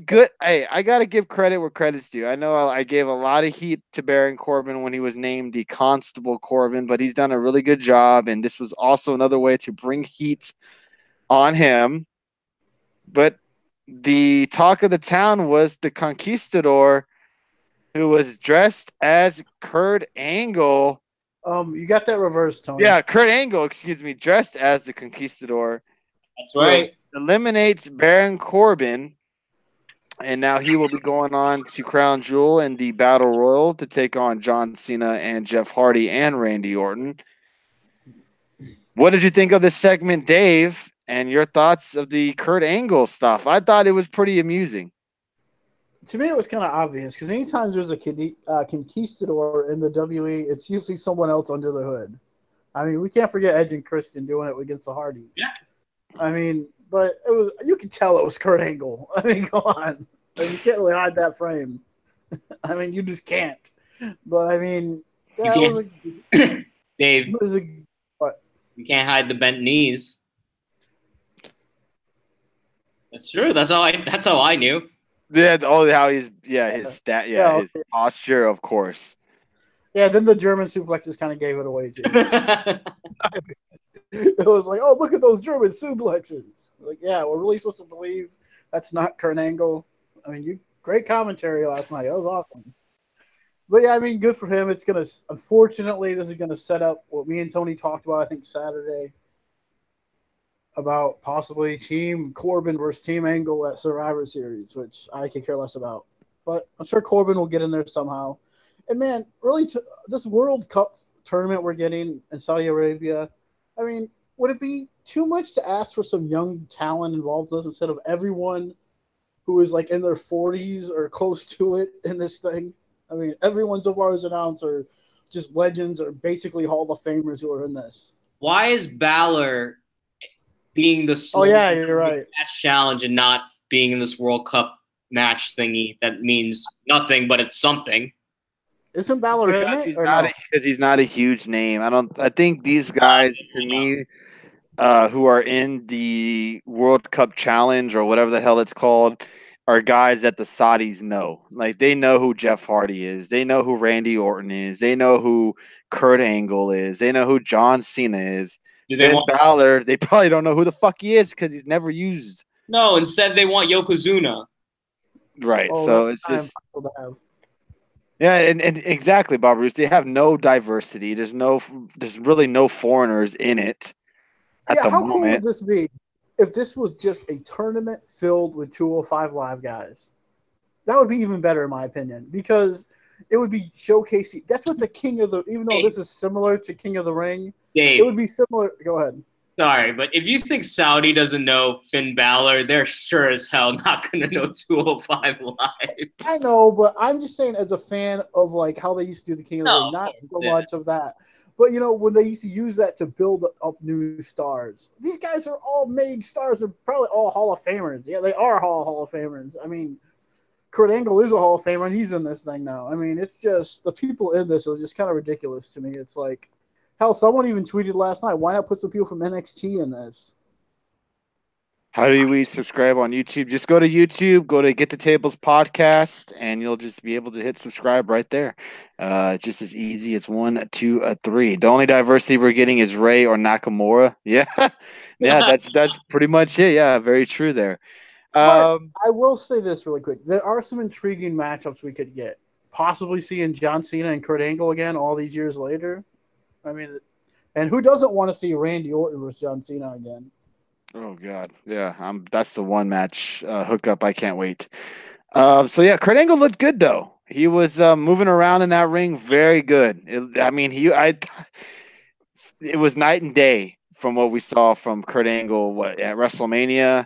good. Hey, I gotta give credit where credit's due. I know I gave a lot of heat to Baron Corbin when he was named the Constable Corbin, but he's done a really good job, and this was also another way to bring heat on him. But the talk of the town was the Conquistador, who was dressed as Kurt Angle. You got that reversed, Tony. Yeah, Kurt Angle, excuse me, dressed as the Conquistador. That's right. Eliminates Baron Corbin, and now he will be going on to Crown Jewel in the Battle Royal to take on John Cena and Jeff Hardy and Randy Orton. What did you think of this segment, Dave? And your thoughts of the Kurt Angle stuff? I thought it was pretty amusing. To me, it was kind of obvious because anytime there's a conquistador in the WE, it's usually someone else under the hood. I mean, we can't forget Edge and Christian doing it against the Hardys. Yeah. I mean, but it was, you could tell it was Kurt Angle. I mean, go on. Like, you can't really hide that frame. I mean, you just can't. But I mean, yeah, it was Dave. It was what? You can't hide the bent knees. That's true. That's how I knew. Yeah. Oh, how his stat. Yeah, his posture, of course. Yeah. Then the German suplexes kind of gave it away too. It was like, oh, look at those German suplexes. Like, yeah, we're really supposed to believe that's not Kurt Angle. I mean, great commentary last night. That was awesome. But yeah, I mean, good for him. It's gonna. Unfortunately, this is gonna set up what me and Tony talked about, I think, Saturday, about possibly Team Corbin versus Team Angle at Survivor Series, which I could care less about. But I'm sure Corbin will get in there somehow. And man, really, this World Cup tournament we're getting in Saudi Arabia, I mean, would it be too much to ask for some young talent involved in this instead of everyone who is like in their 40s or close to it in this thing? I mean, everyone so far is announced are just legends or basically Hall of Famers who are in this. Why is Balor being the you're right. match challenge and not being in this World Cup match thingy that means nothing, but it's something? Isn't Balor in it? Because he's not a huge name. I think these guys, to me, who are in the World Cup Challenge or whatever the hell it's called, are guys that the Saudis know. Like, they know who Jeff Hardy is. They know who Randy Orton is. They know who Kurt Angle is. They know who John Cena is. Finn Balor, they probably don't know who the fuck he is because he's never used. No, instead they want Yokozuna. Right. So it's just. Yeah, and exactly, Bob Roos. They have no diversity. There's really no foreigners in it at the how moment. cool would this be if this was just a tournament filled with 205 Live guys? That would be even better, in my opinion, because it would be showcasing. That's what the King of the. Even though this is similar to King of the Ring, Dave, it would be similar. Go ahead. Sorry, but if you think Saudi doesn't know Finn Balor, they're sure as hell not going to know 205 Live. I know, but I'm just saying, as a fan of like how they used to do the King of the Ring, not so much of that. But, you know, when they used to use that to build up new stars, these guys are all made stars. They're probably all Hall of Famers. Yeah, they are Hall of Famers. I mean, Kurt Angle is a Hall of Famer, and he's in this thing now. I mean, it's just the people in this are just kind of ridiculous to me. It's like, hell, someone even tweeted last night, why not put some people from NXT in this? How do we subscribe on YouTube? Just go to YouTube, go to Get the Tables podcast, and you'll just be able to hit subscribe right there. Just as easy as 1, 2, 3. The only diversity we're getting is Rey or Nakamura. Yeah, yeah, that's pretty much it. Yeah, very true there. But I will say this really quick: there are some intriguing matchups we could get. Possibly seeing John Cena and Kurt Angle again all these years later. I mean, and who doesn't want to see Randy Orton versus John Cena again? Oh God, yeah, that's the one match hookup I can't wait. So yeah, Kurt Angle looked good though. He was moving around in that ring very good. It was night and day from what we saw from Kurt Angle at WrestleMania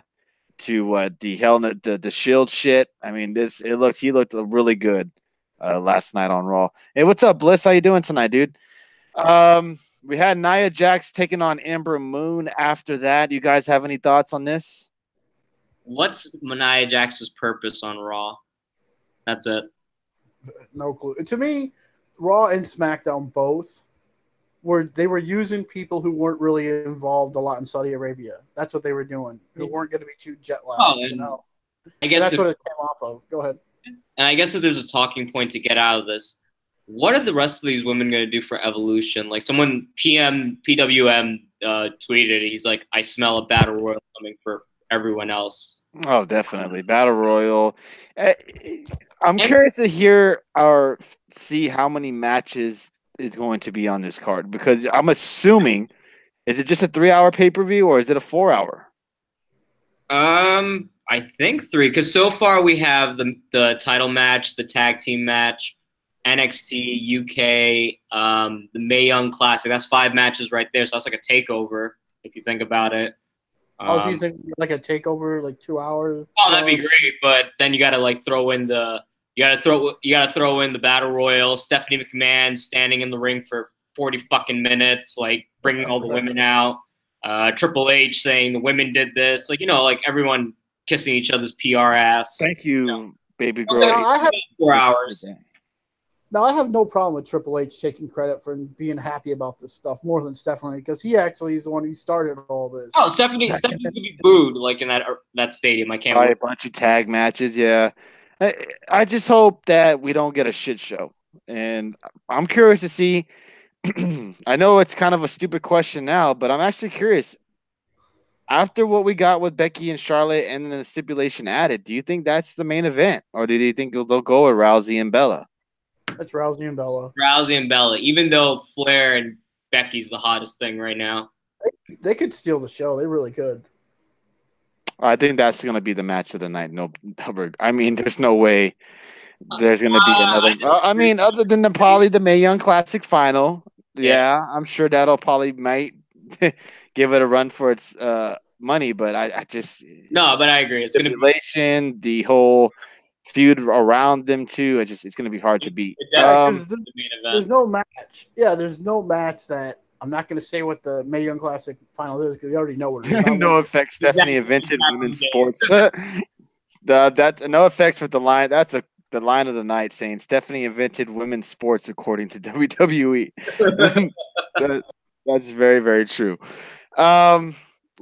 to the Shield shit. I mean, he looked really good last night on Raw. Hey, what's up, Bliss? How you doing tonight, dude? We had Nia Jax taking on Ember Moon after that. You guys have any thoughts on this? What's Nia Jax's purpose on Raw? That's it. No clue. To me, Raw and SmackDown both were using people who weren't really involved a lot in Saudi Arabia. That's what they were doing. Who weren't going to be too jet lagged. Oh, you know? I guess that's what it came off of. Go ahead. And I guess if there's a talking point to get out of this, what are the rest of these women going to do for Evolution? Like someone PWM tweeted, he's like, I smell a battle royal coming for everyone else. Oh, definitely. Battle royal. I'm curious to hear or see how many matches is going to be on this card, because I'm assuming, is it just a 3-hour pay-per-view or is it a 4-hour? I think 3, because so far we have the title match, the tag team match, NXT, UK, the Mae Young Classic. That's 5 matches right there. So that's like a takeover if you think about it. So you think like a takeover, like 2 hours? Oh, that'd be great. But then you got to like throw in the battle royal. Stephanie McMahon standing in the ring for 40 fucking minutes, like bringing all the women out. Triple H saying the women did this, like like everyone kissing each other's PR ass. Thank you, baby girl. Now, I have 4 hours. Now, I have no problem with Triple H taking credit for being happy about this stuff more than Stephanie, because he actually is the one who started all this. Oh, Stephanie's gonna be booed like in that stadium. I can't wait. A bunch of tag matches, yeah. I just hope that we don't get a shit show, and I'm curious to see. I know it's kind of a stupid question now, but I'm actually curious. After what we got with Becky and Charlotte and the stipulation added, do you think that's the main event, or do you think they'll go with Rousey and Bella? That's Rousey and Bella. Rousey and Bella, even though Flair and Becky's the hottest thing right now. They could steal the show. They really could. I think that's going to be the match of the night. No, I mean, there's no way there's going to be another. I mean, other than the Mae Young Classic final, yeah, I'm sure that'll probably might give it a run for its money. But I just but I agree. It's going to be the whole feud around them too. It's going to be hard to beat. There's no match. Yeah, there's no match that I'm not going to say what the Mae Young Classic final is because we already know what it is. No effects. Stephanie invented women's sports. No effects with the line. That's the line of the night saying Stephanie invented women's sports according to WWE. That's very, very true.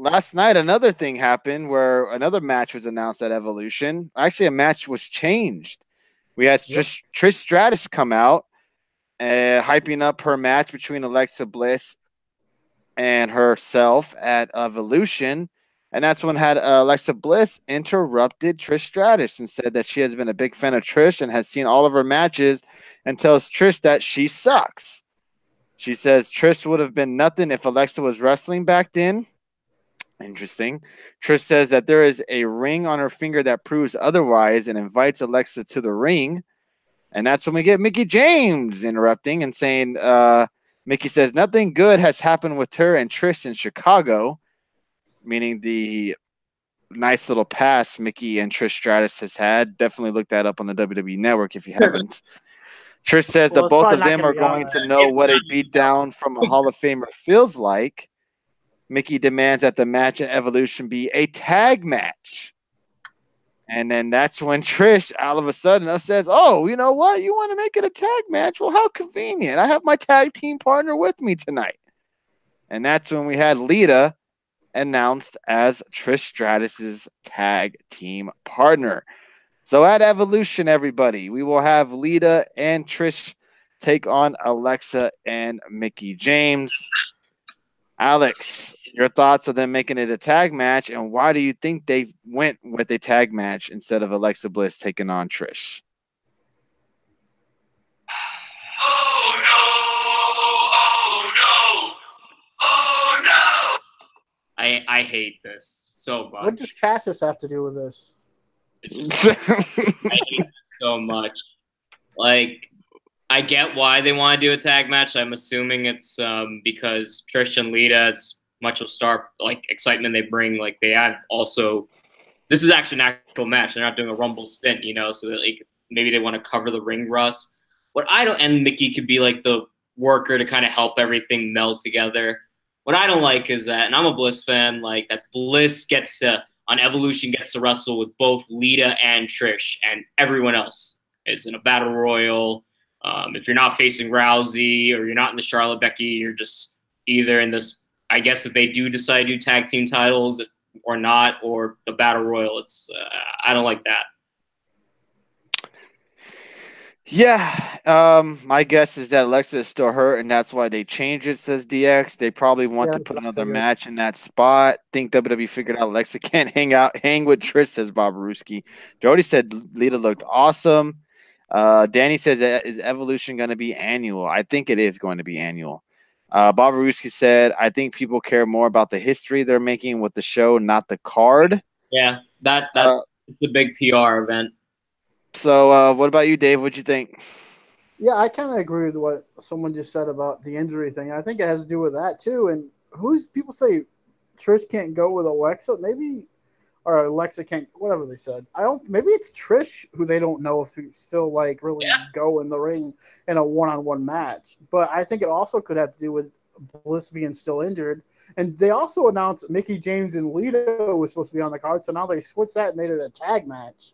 last night, another thing happened where another match was announced at Evolution. Actually, a match was changed. We had Trish Stratus come out, hyping up her match between Alexa Bliss and herself at Evolution. And that's when had Alexa Bliss interrupted Trish Stratus and said that she has been a big fan of Trish and has seen all of her matches and tells Trish that she sucks. She says Trish would have been nothing if Alexa was wrestling back then. Interesting. Trish says that there is a ring on her finger that proves otherwise and invites Alexa to the ring. And that's when we get Mickie James interrupting and saying, Mickie says nothing good has happened with her and Trish in Chicago, meaning the nice little pass Mickie and Trish Stratus has had. Definitely look that up on the WWE Network if you haven't. Trish says that both of them are going to know what a beatdown from a Hall of Famer feels like. Mickie demands that the match at Evolution be a tag match. And then that's when Trish all of a sudden says, oh, you know what? You want to make it a tag match? Well, how convenient. I have my tag team partner with me tonight. And that's when we had Lita announced as Trish Stratus's tag team partner. So at Evolution, everybody, we will have Lita and Trish take on Alexa and Mickie James. Alex, your thoughts of them making it a tag match, and why do you think they went with a tag match instead of Alexa Bliss taking on Trish? Oh no! Oh no! I hate this so much. What does Cassius have to do with this? It's just, I hate this so much. Like, I get why they want to do a tag match. I'm assuming it's because Trish and Lita, as much of star like excitement they bring, like they have also. This is actually an actual match. They're not doing a Rumble stint, you know. So that, like, maybe they want to cover the ring rust. What I don't, and Mickie could be like the worker to kind of help everything meld together. What I don't like is that, and I'm a Bliss fan, like that Bliss gets to on Evolution gets to wrestle with both Lita and Trish, and everyone else is in a battle royal. If you're not facing Rousey or you're not in the Charlotte Becky, you're just either in this. I guess if they do decide to do tag team titles or not, or the battle royal, it's I don't like that. Yeah, my guess is that Alexa is still hurt, and that's why they changed it, says DX. They probably want to put another match in that spot. Think WWE figured out Alexa can't hang with Trish, says Bob Ruski. Jody said Lita looked awesome. Danny says, is Evolution going to be annual? I think it is going to be annual. Bob Ruski said, I think people care more about the history they're making with the show, not the card. Yeah, it's a big PR event. So what about you, Dave? What'd you think? Yeah, I kind of agree with what someone just said about the injury thing. I think it has to do with that too. And people say Trish can't go with Alexa, maybe, or Alexa can't, whatever they said. Maybe it's Trish who they don't know if he still like really go in the ring in a one-on-one match. But I think it also could have to do with Bliss being still injured. And they also announced Mickie James and Lita was supposed to be on the card, so now they switched that and made it a tag match,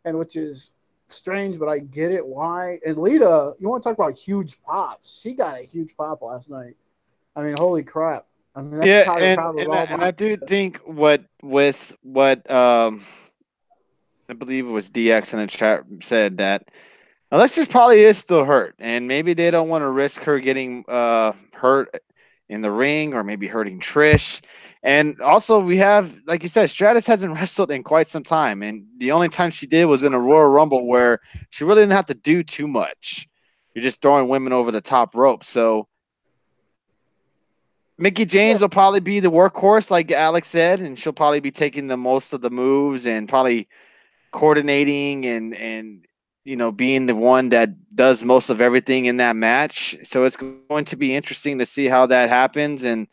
and which is strange, but I get it why. And Lita, you want to talk about huge pops? She got a huge pop last night. I mean, holy crap! I mean, that's and I do think what I believe it was DX in the chat said that Alexis probably is still hurt, and maybe they don't want to risk her getting hurt in the ring or maybe hurting Trish. And also, we have, like you said, Stratus hasn't wrestled in quite some time. And the only time she did was in a Royal Rumble where she really didn't have to do too much. You're just throwing women over the top rope. So Mickie James will probably be the workhorse, like Alex said, and she'll probably be taking the most of the moves and probably coordinating and you know, being the one that does most of everything in that match. So it's going to be interesting to see how that happens. And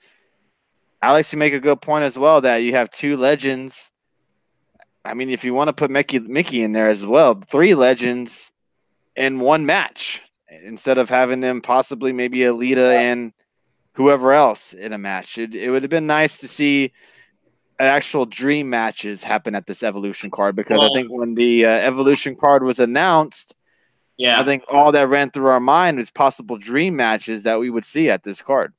Alex, you make a good point as well that you have two legends. I mean, if you want to put Mickie in there as well, three legends in one match instead of having them possibly maybe Alita and whoever else in a match. It would have been nice to see actual dream matches happen at this Evolution card, because I think when the Evolution card was announced, I think all that ran through our mind was possible dream matches that we would see at this card.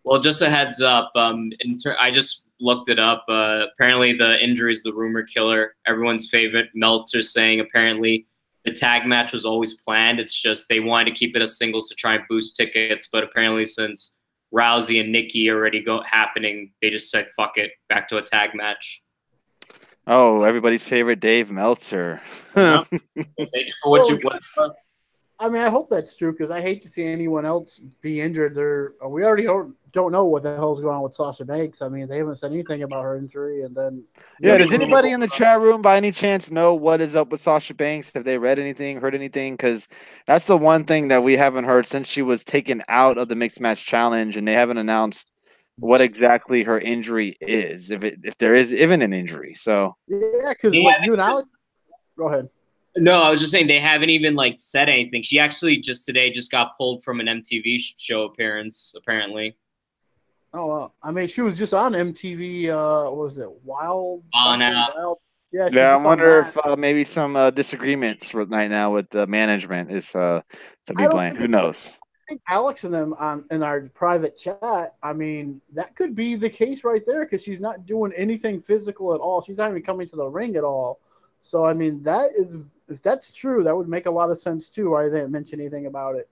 Well, just a heads up, I just looked it up. Apparently, the injury is the rumor killer. Everyone's favorite. Meltzer's saying apparently the tag match was always planned. It's just they wanted to keep it a singles to try and boost tickets. But apparently, since Rousey and Nikki already happening, they just said fuck it, back to a tag match. Oh, everybody's favorite Dave Meltzer. Thank you for what you. I mean, I hope that's true because I hate to see anyone else be injured. We already don't know what the hell's going on with Sasha Banks. I mean, they haven't said anything about her injury, and then does anybody in the chat room by any chance know what is up with Sasha Banks? Have they read anything, heard anything? Because that's the one thing that we haven't heard since she was taken out of the mixed match challenge, and they haven't announced what exactly her injury is, if there is even an injury. So yeah, because you and Alex, go ahead. No, I was just saying they haven't even said anything. She actually just got pulled from an MTV show appearance, apparently. Oh, well, I mean, she was just on MTV. What was it? Wild. Wild. Yeah. I wonder if maybe some disagreements right now with the management is to be blamed. Who knows? I think Alex and them in our private chat. I mean, that could be the case right there because she's not doing anything physical at all. She's not even coming to the ring at all. So, I mean, if that's true, that would make a lot of sense, too. Why they didn't mention anything about it.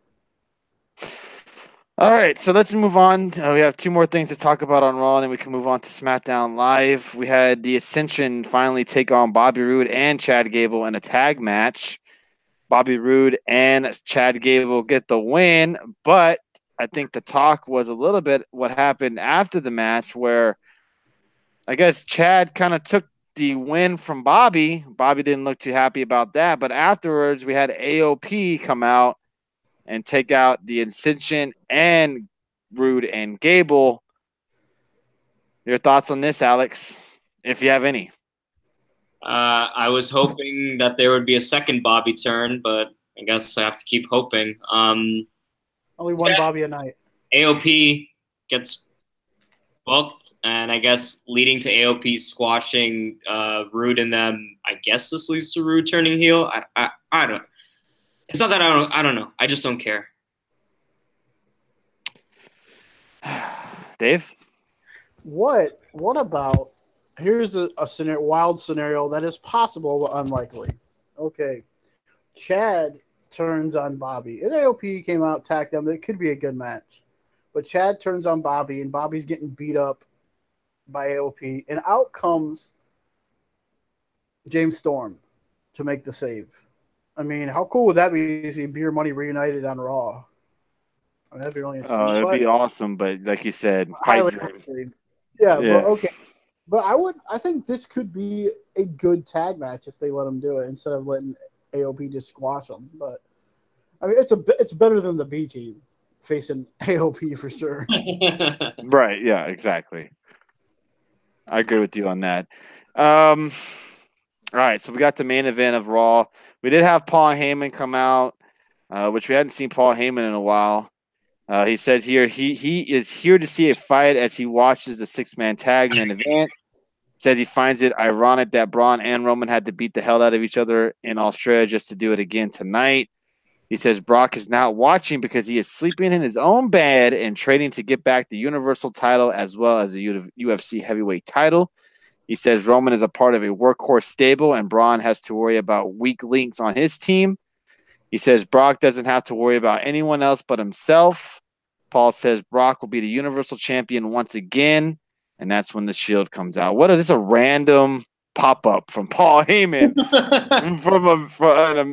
All right, so let's move on. We have two more things to talk about on Raw, and then we can move on to SmackDown Live. We had the Ascension finally take on Bobby Roode and Chad Gable in a tag match. Bobby Roode and Chad Gable get the win, but I think the talk was a little bit what happened after the match where I guess Chad kind of took the win from Bobby. Bobby didn't look too happy about that, but afterwards we had AOP come out and take out the Ascension and Roode and Gable. Your thoughts on this, Alex, if you have any? I was hoping that there would be a second Bobby turn, but I guess I have to keep hoping. Only one Bobby a night. AOP gets booked, and I guess leading to AOP squashing Roode and them. I guess this leads to Roode turning heel. I don't. It's not that I don't know. I just don't care. Dave? What about, here's a wild scenario that is possible but unlikely. Okay. Chad turns on Bobby. And AOP came out, attacked them. It could be a good match. But Chad turns on Bobby, and Bobby's getting beat up by AOP. And out comes James Storm to make the save. I mean, how cool would that be to see Beer Money reunited on Raw? I mean, that'd be really interesting. It'd be awesome, but like you said, pipe dream. Yeah, but okay. But I think this could be a good tag match if they let them do it instead of letting AOP just squash them. But I mean, it's better than the B team facing AOP for sure. Right? Yeah, exactly. I agree with you on that. All right, so we got the main event of Raw. We did have Paul Heyman come out, which we hadn't seen Paul Heyman in a while. He says here he is here to see a fight as he watches the six-man tag main event. Says he finds it ironic that Braun and Roman had to beat the hell out of each other in Australia just to do it again tonight. He says Brock is not watching because he is sleeping in his own bed and training to get back the Universal title as well as the UFC heavyweight title. He says Roman is a part of a workhorse stable and Braun has to worry about weak links on his team. He says Brock doesn't have to worry about anyone else but himself. Paul says Brock will be the Universal Champion once again, and that's when the Shield comes out. What is this? A random pop-up from Paul Heyman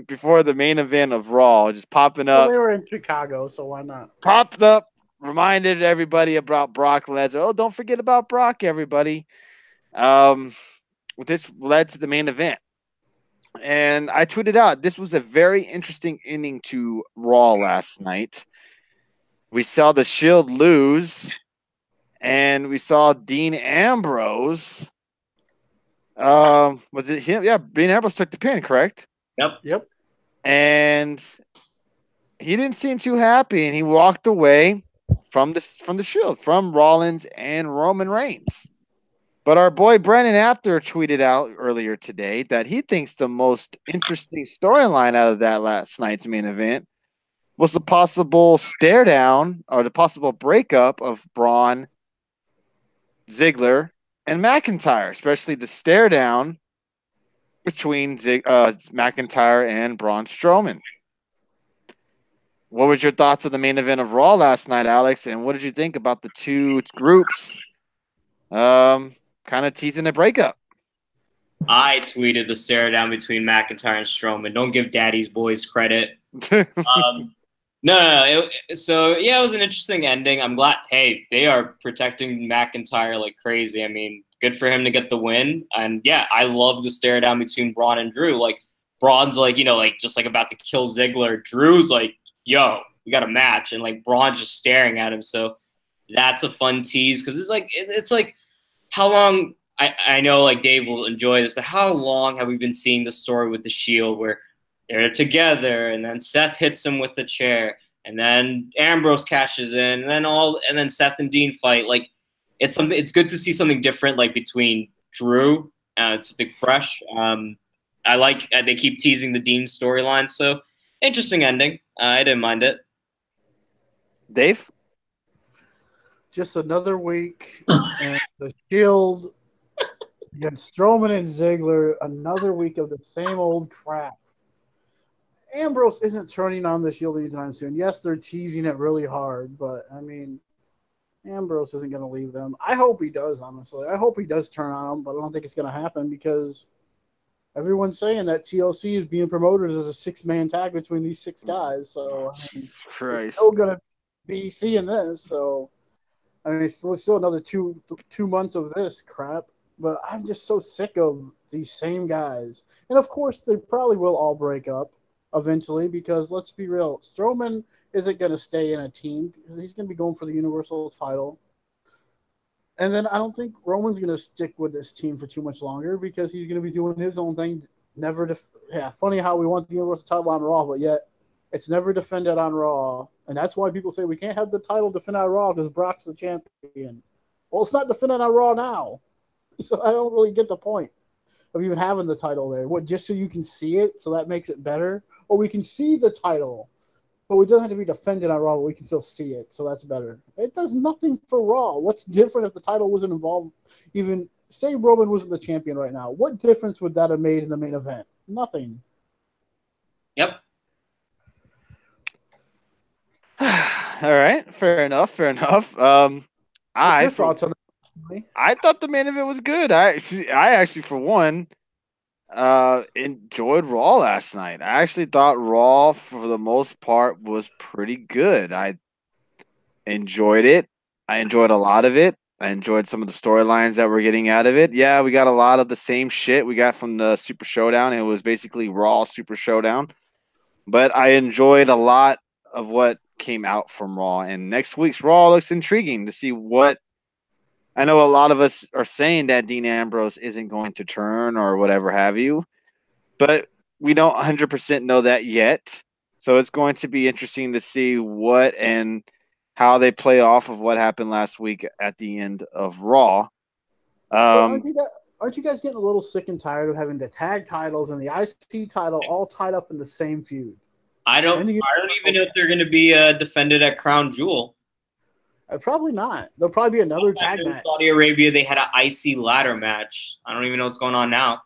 before the main event of Raw, just popping up. Well, they were in Chicago, so why not? Popped up, reminded everybody about Brock Lesnar. Oh, don't forget about Brock, everybody. This led to the main event. And I tweeted out, this was a very interesting ending to Raw last night. We saw the Shield lose, and we saw Dean Ambrose. Was it him? Yeah, Dean Ambrose took the pin, correct? Yep. And he didn't seem too happy, and he walked away from the Shield, from Rollins and Roman Reigns. But our boy Brennan After tweeted out earlier today that he thinks the most interesting storyline out of that last night's main event was the possible stare down or the possible breakup of Braun, Ziggler, and McIntyre, especially the stare down between McIntyre and Braun Strowman. What was your thoughts of the main event of Raw last night, Alex? And what did you think about the two groups kind of teasing a breakup? I tweeted the stare down between McIntyre and Strowman. Don't give Daddy's boys credit. No. So yeah, it was an interesting ending. I'm glad. Hey, they are protecting McIntyre like crazy. I mean, good for him to get the win. And yeah, I love the stare down between Braun and Drew. Like Braun's like, just like about to kill Ziggler. Drew's like, yo, we got a match, and like Braun's just staring at him. So that's a fun tease because it's like how long. I know like Dave will enjoy this, but how long have we been seeing the story with the Shield where they're together, and then Seth hits him with the chair, and then Ambrose cashes in, and then Seth and Dean fight. Like it's good to see something different, like between Drew. It's something fresh. I like they keep teasing the Dean storyline, so interesting ending. I didn't mind it. Dave, just another week, and the Shield against Strowman and Ziggler. Another week of the same old crap. Ambrose isn't turning on the Shield anytime soon. Yes, they're teasing it really hard, but I mean, Ambrose isn't going to leave them. I hope he does, honestly. I hope he does turn on them, but I don't think it's going to happen because everyone's saying that TLC is being promoted as a 6-man tag between these 6 guys. So I mean, we're still going to be seeing this. So I mean, it's still another 2 months of this crap. But I'm just so sick of these same guys. And of course, they probably will all break up eventually because let's be real, Strowman isn't going to stay in a team because he's going to be going for the Universal title. And then I don't think Roman's going to stick with this team for too much longer because he's going to be doing his own thing. Funny how we want the Universal title on Raw, but yet it's never defended on Raw. And that's why people say we can't have the title defended on Raw because Brock's the champion. Well, it's not defended on Raw now. So I don't really get the point of even having the title there. What, just so you can see it, so that makes it better? Or we can see the title, but it doesn't have to be defended on Raw, but we can still see it, so that's better. It does nothing for Raw. What's different if the title wasn't involved? Even say Roman wasn't the champion right now. What difference would that have made in the main event? Nothing. Yep. All right, fair enough. What's your thoughts on that? I thought the main event was good. I actually, for one, enjoyed Raw last night. I actually thought Raw, for the most part, was pretty good. I enjoyed it. I enjoyed a lot of it. I enjoyed some of the storylines that we're getting out of it. Yeah, we got a lot of the same shit we got from the Super Showdown. It was basically Raw Super Showdown. But I enjoyed a lot of what came out from Raw. And next week's Raw looks intriguing to see what. I know a lot of us are saying that Dean Ambrose isn't going to turn or whatever have you, but we don't 100% know that yet. So it's going to be interesting to see what and how they play off of what happened last week at the end of Raw. Aren't you guys getting a little sick and tired of having the tag titles and the IC title all tied up in the same feud? I don't even know if they're going to be defended at Crown Jewel. Probably not. There'll probably be another tag match. Saudi Arabia, they had an IC ladder match. I don't even know what's going on now.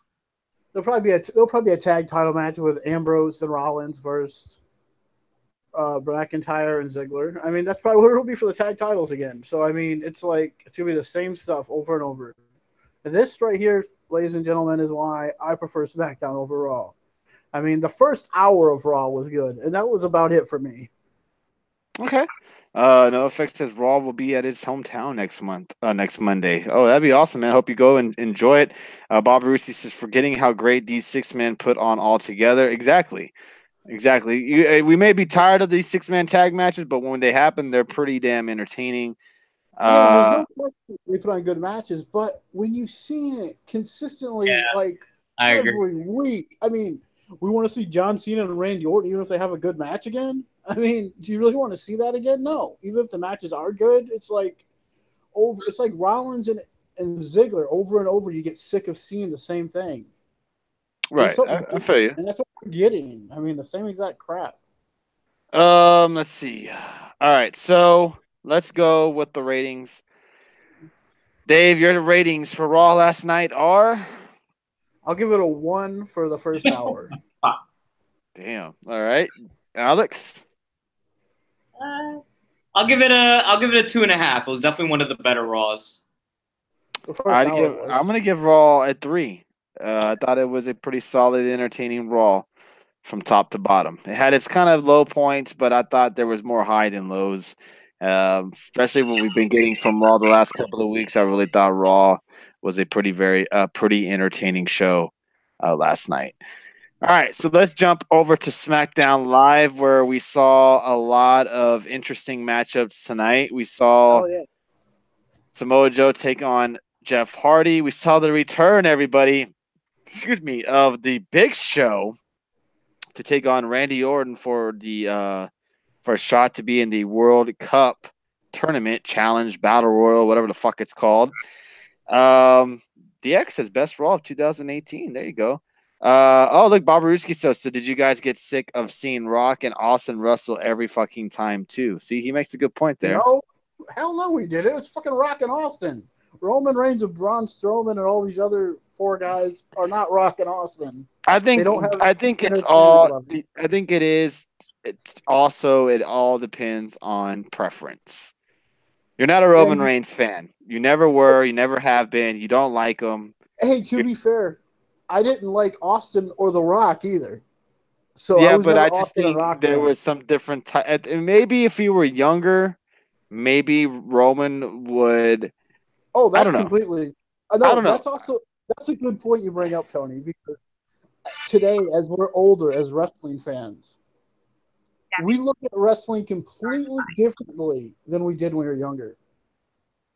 There'll probably be a tag title match with Ambrose and Rollins versus McIntyre and Ziggler. I mean, that's probably what it'll be for the tag titles again. So I mean, it's gonna be the same stuff over and over. And this right here, ladies and gentlemen, is why I prefer SmackDown over Raw. I mean, the first hour of Raw was good, and that was about it for me. Okay. No Effect says Raw will be at his hometown next Monday. Oh, that'd be awesome, man. Hope you go and enjoy it. Bob Rusi says, forgetting how great these 6 men put on all together. Exactly. We may be tired of these 6-man tag matches, but when they happen, they're pretty damn entertaining. There's no question they put on good matches, but when you've seen it consistently, every week, I mean, we want to see John Cena and Randy Orton, even if they have a good match again. I mean, do you really want to see that again? No. Even if the matches are good, it's like Rollins and Ziggler over and over. You get sick of seeing the same thing. Right. I feel you. And that's what we're getting. I mean, the same exact crap. Let's see. All right, so let's go with the ratings. Dave, your ratings for Raw last night are? I'll give it a 1 for the first hour. Damn. All right, Alex. I'll give it a 2.5. It was definitely one of the better Raws. I'm gonna give Raw a 3. I thought it was a pretty solid, entertaining Raw from top to bottom. It had its kind of low points, but I thought there was more high than lows. Especially what we've been getting from Raw the last couple of weeks. I really thought Raw was a pretty entertaining show last night. All right, so let's jump over to SmackDown Live, where we saw a lot of interesting matchups tonight. We saw Samoa Joe take on Jeff Hardy. We saw the return, everybody, of the Big Show to take on Randy Orton for a shot to be in the World Cup tournament challenge, battle royal, whatever the fuck it's called. DX says best Raw of 2018. There you go. Look, Bob Ruski says, so did you guys get sick of seeing Rock and Austin Russell every fucking time too? See, he makes a good point there. No, hell no, we did. It was fucking Rock and Austin. Roman Reigns and Braun Strowman and all these other 4 guys are not Rock and Austin. I think it all depends on preference. You're not a Roman Reigns fan. You never were. You never have been. You don't like him. Hey, to be fair, I didn't like Austin or The Rock either. So yeah, but I just think there was some different type. Maybe if you were younger, maybe Roman would. Oh, that's completely. I don't know. That's a good point you bring up, Tony, because today, as we're older as wrestling fans, we look at wrestling completely differently than we did when we were younger.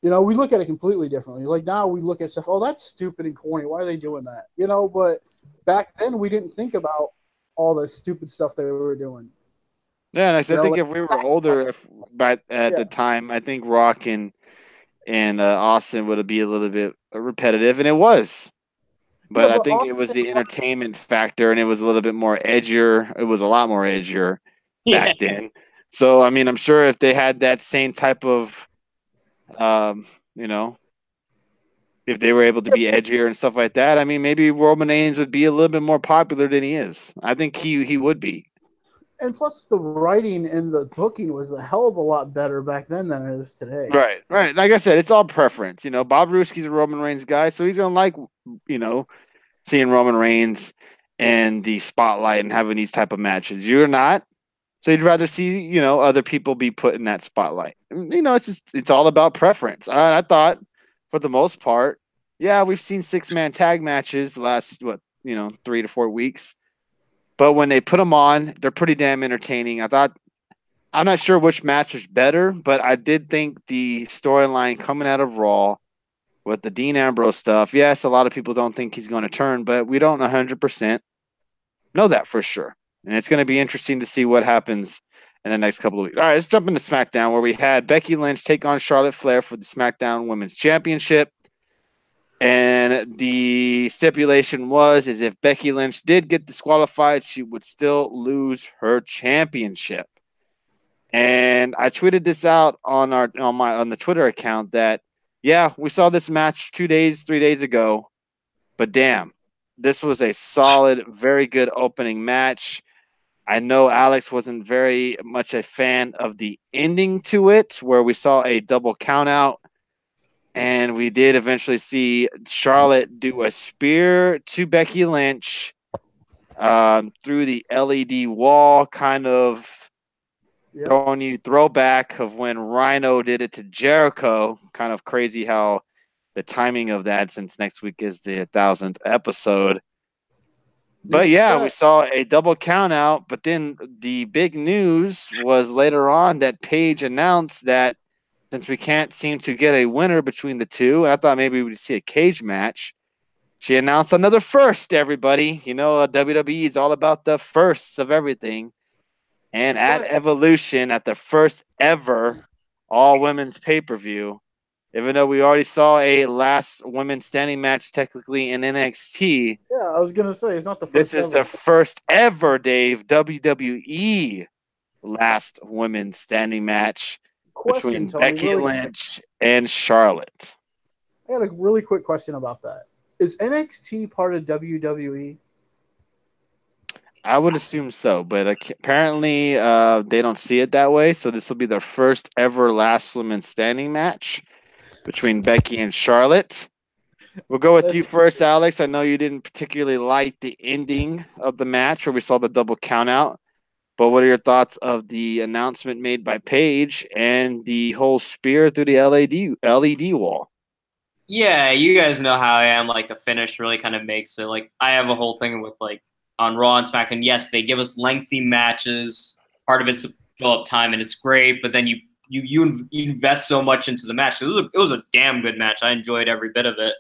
You know, we look at it completely differently. Like now we look at stuff, oh, that's stupid and corny. Why are they doing that? You know, but back then we didn't think about all the stupid stuff they were doing. Yeah, and I think if we were older at the time, I think Rock and Austin would be a little bit repetitive, and it was. But I think it was the entertainment factor, and it was a little bit more edgier. It was a lot more edgier back then. So, I mean, I'm sure if they had that same type of, if they were able to be edgier and stuff like that, I mean, maybe Roman Reigns would be a little bit more popular than he is. I think he would be. And plus, the writing and the booking was a hell of a lot better back then than it is today. Right. Like I said, it's all preference. You know, Bob Ruski's a Roman Reigns guy, so he's gonna like, seeing Roman Reigns and the spotlight and having these type of matches. You're not, so you'd rather see other people be put in that spotlight. It's all about preference. I thought, for the most part, we've seen 6-man tag matches the last 3 to 4 weeks. But when they put them on, they're pretty damn entertaining. I'm not sure which match was better, but I did think the storyline coming out of Raw with the Dean Ambrose stuff, yes, a lot of people don't think he's going to turn, but we don't 100% know that for sure. And it's going to be interesting to see what happens in the next couple of weeks. All right, let's jump into SmackDown, where we had Becky Lynch take on Charlotte Flair for the SmackDown Women's Championship. And the stipulation is if Becky Lynch did get disqualified, she would still lose her championship. And I tweeted this out on the Twitter account that, we saw this match 3 days ago, but damn, this was a solid, very good opening match. I know Alex wasn't very much a fan of the ending to it, where we saw a double countout. And we did eventually see Charlotte do a spear to Becky Lynch through the LED wall, kind of throwing you throwback of when Rhino did it to Jericho. Kind of crazy how the timing of that, since next week is the 1,000th episode. But we saw a double count out. But then the big news was later on that Paige announced that since we can't seem to get a winner between the two, and I thought maybe we'd see a cage match, she announced another first, everybody. WWE is all about the firsts of everything. And at Evolution, at the first ever all-women's pay-per-view, even though we already saw a last women's standing match technically in NXT. Yeah, I was going to say, it's not the first This is the first ever, Dave, WWE last women's standing match between Becky Lynch and Charlotte. I got a really quick question about that. Is NXT part of WWE? I would assume so, but apparently they don't see it that way. So this will be their first ever last woman standing match between Becky and Charlotte. We'll go with you first, Alex. I know you didn't particularly like the ending of the match where we saw the double count out, but what are your thoughts of the announcement made by Paige and the whole spear through the LED wall? Yeah, you guys know how I am. Like, a finish really kind of makes it. Like, I have a whole thing with, like, on Raw and SmackDown, yes, they give us lengthy matches. Part of it's to fill up time, and it's great. But then you invest so much into the match. It was a damn good match. I enjoyed every bit of it.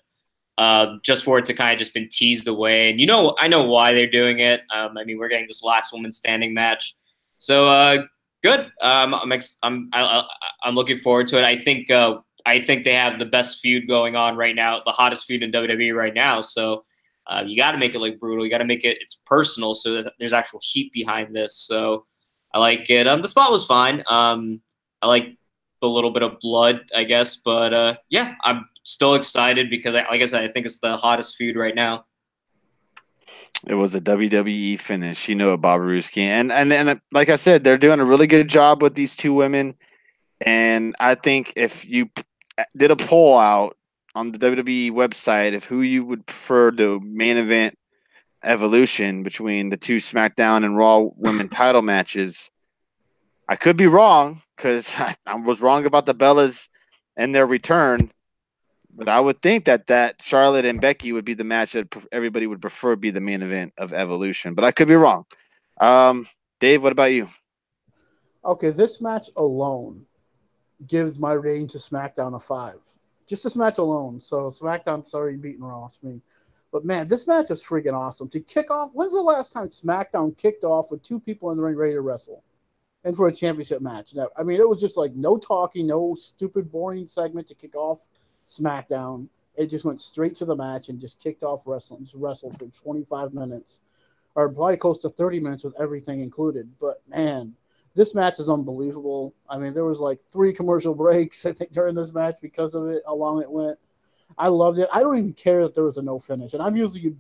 Just for it to kind of just been teased away, and I know why they're doing it. I mean, we're getting this last woman standing match, so good. I'm looking forward to it. I think they have the best feud going on right now, the hottest feud in WWE right now. So you got to make it like brutal. You got to make it's personal, so there's actual heat behind this. So I like it. The spot was fine. I like the little bit of blood, I guess, but yeah, I'm still excited because, like I said, I think it's the hottest feud right now. It was a WWE finish, Bob Ruski, and like I said, they're doing a really good job with these two women. And I think if you did a poll out on the WWE website of who you would prefer to main event Evolution between the two SmackDown and Raw women title matches, I could be wrong because I was wrong about the Bellas and their return. But I would think that Charlotte and Becky would be the match that everybody would prefer be the main event of Evolution. But I could be wrong. Dave, what about you? Okay, this match alone gives my rating to SmackDown a 5. Just this match alone. So SmackDown's already beating Raw to me. But man, this match is freaking awesome. To kick off, when's the last time SmackDown kicked off with two people in the ring ready to wrestle? And for a championship match. Now, I mean, it was just like no talking, no stupid, boring segment to kick off SmackDown. It just went straight to the match and just kicked off wrestling. Just wrestled for 25 minutes, or probably close to 30 minutes with everything included. But man, this match is unbelievable. I mean, there was like 3 commercial breaks, I think, during this match because of it, how long it went. I loved it. I don't even care that there was a no finish. And I'm usually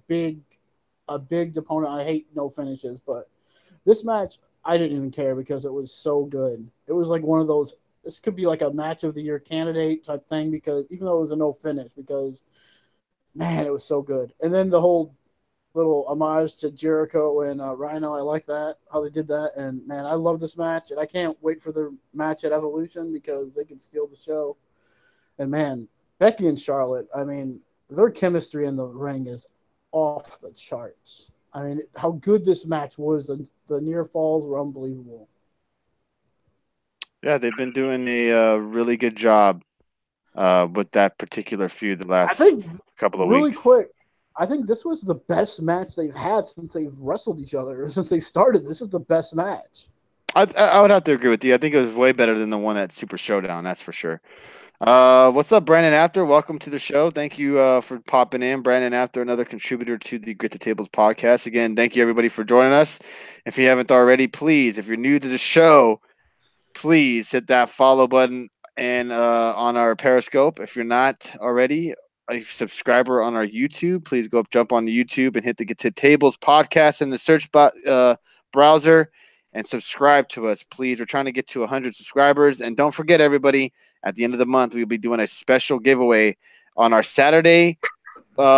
a big opponent. I hate no finishes, but this match, I didn't even care because it was so good. It was like one of those, this could be like a match of the year candidate type thing, because even though it was a no finish, because man, it was so good. And then the whole little homage to Jericho and Rhino, I like that, how they did that. And man, I love this match, and I can't wait for the match at Evolution because they can steal the show. And man, Becky and Charlotte, I mean, their chemistry in the ring is off the charts. I mean, how good this match was. The near falls were unbelievable. Yeah, they've been doing a really good job with that particular feud the last couple of really weeks. Quick, I think this was the best match they've had since they've wrestled each other, since they started. This is the best match. I would have to agree with you. I think it was way better than the one at Super Showdown, that's for sure. What's up, Brandon After? Welcome to the show. Thank you for popping in. Brandon After, another contributor to the Grit the Tables podcast. Again, thank you, everybody, for joining us. If you haven't already, please, if you're new to the show, please hit that follow button and on our Periscope. If you're not already a subscriber on our YouTube, please jump on the YouTube and hit the Get to Tables podcast in the search browser and subscribe to us, please. We're trying to get to 100 subscribers. And don't forget, everybody, at the end of the month, we'll be doing a special giveaway on our Saturday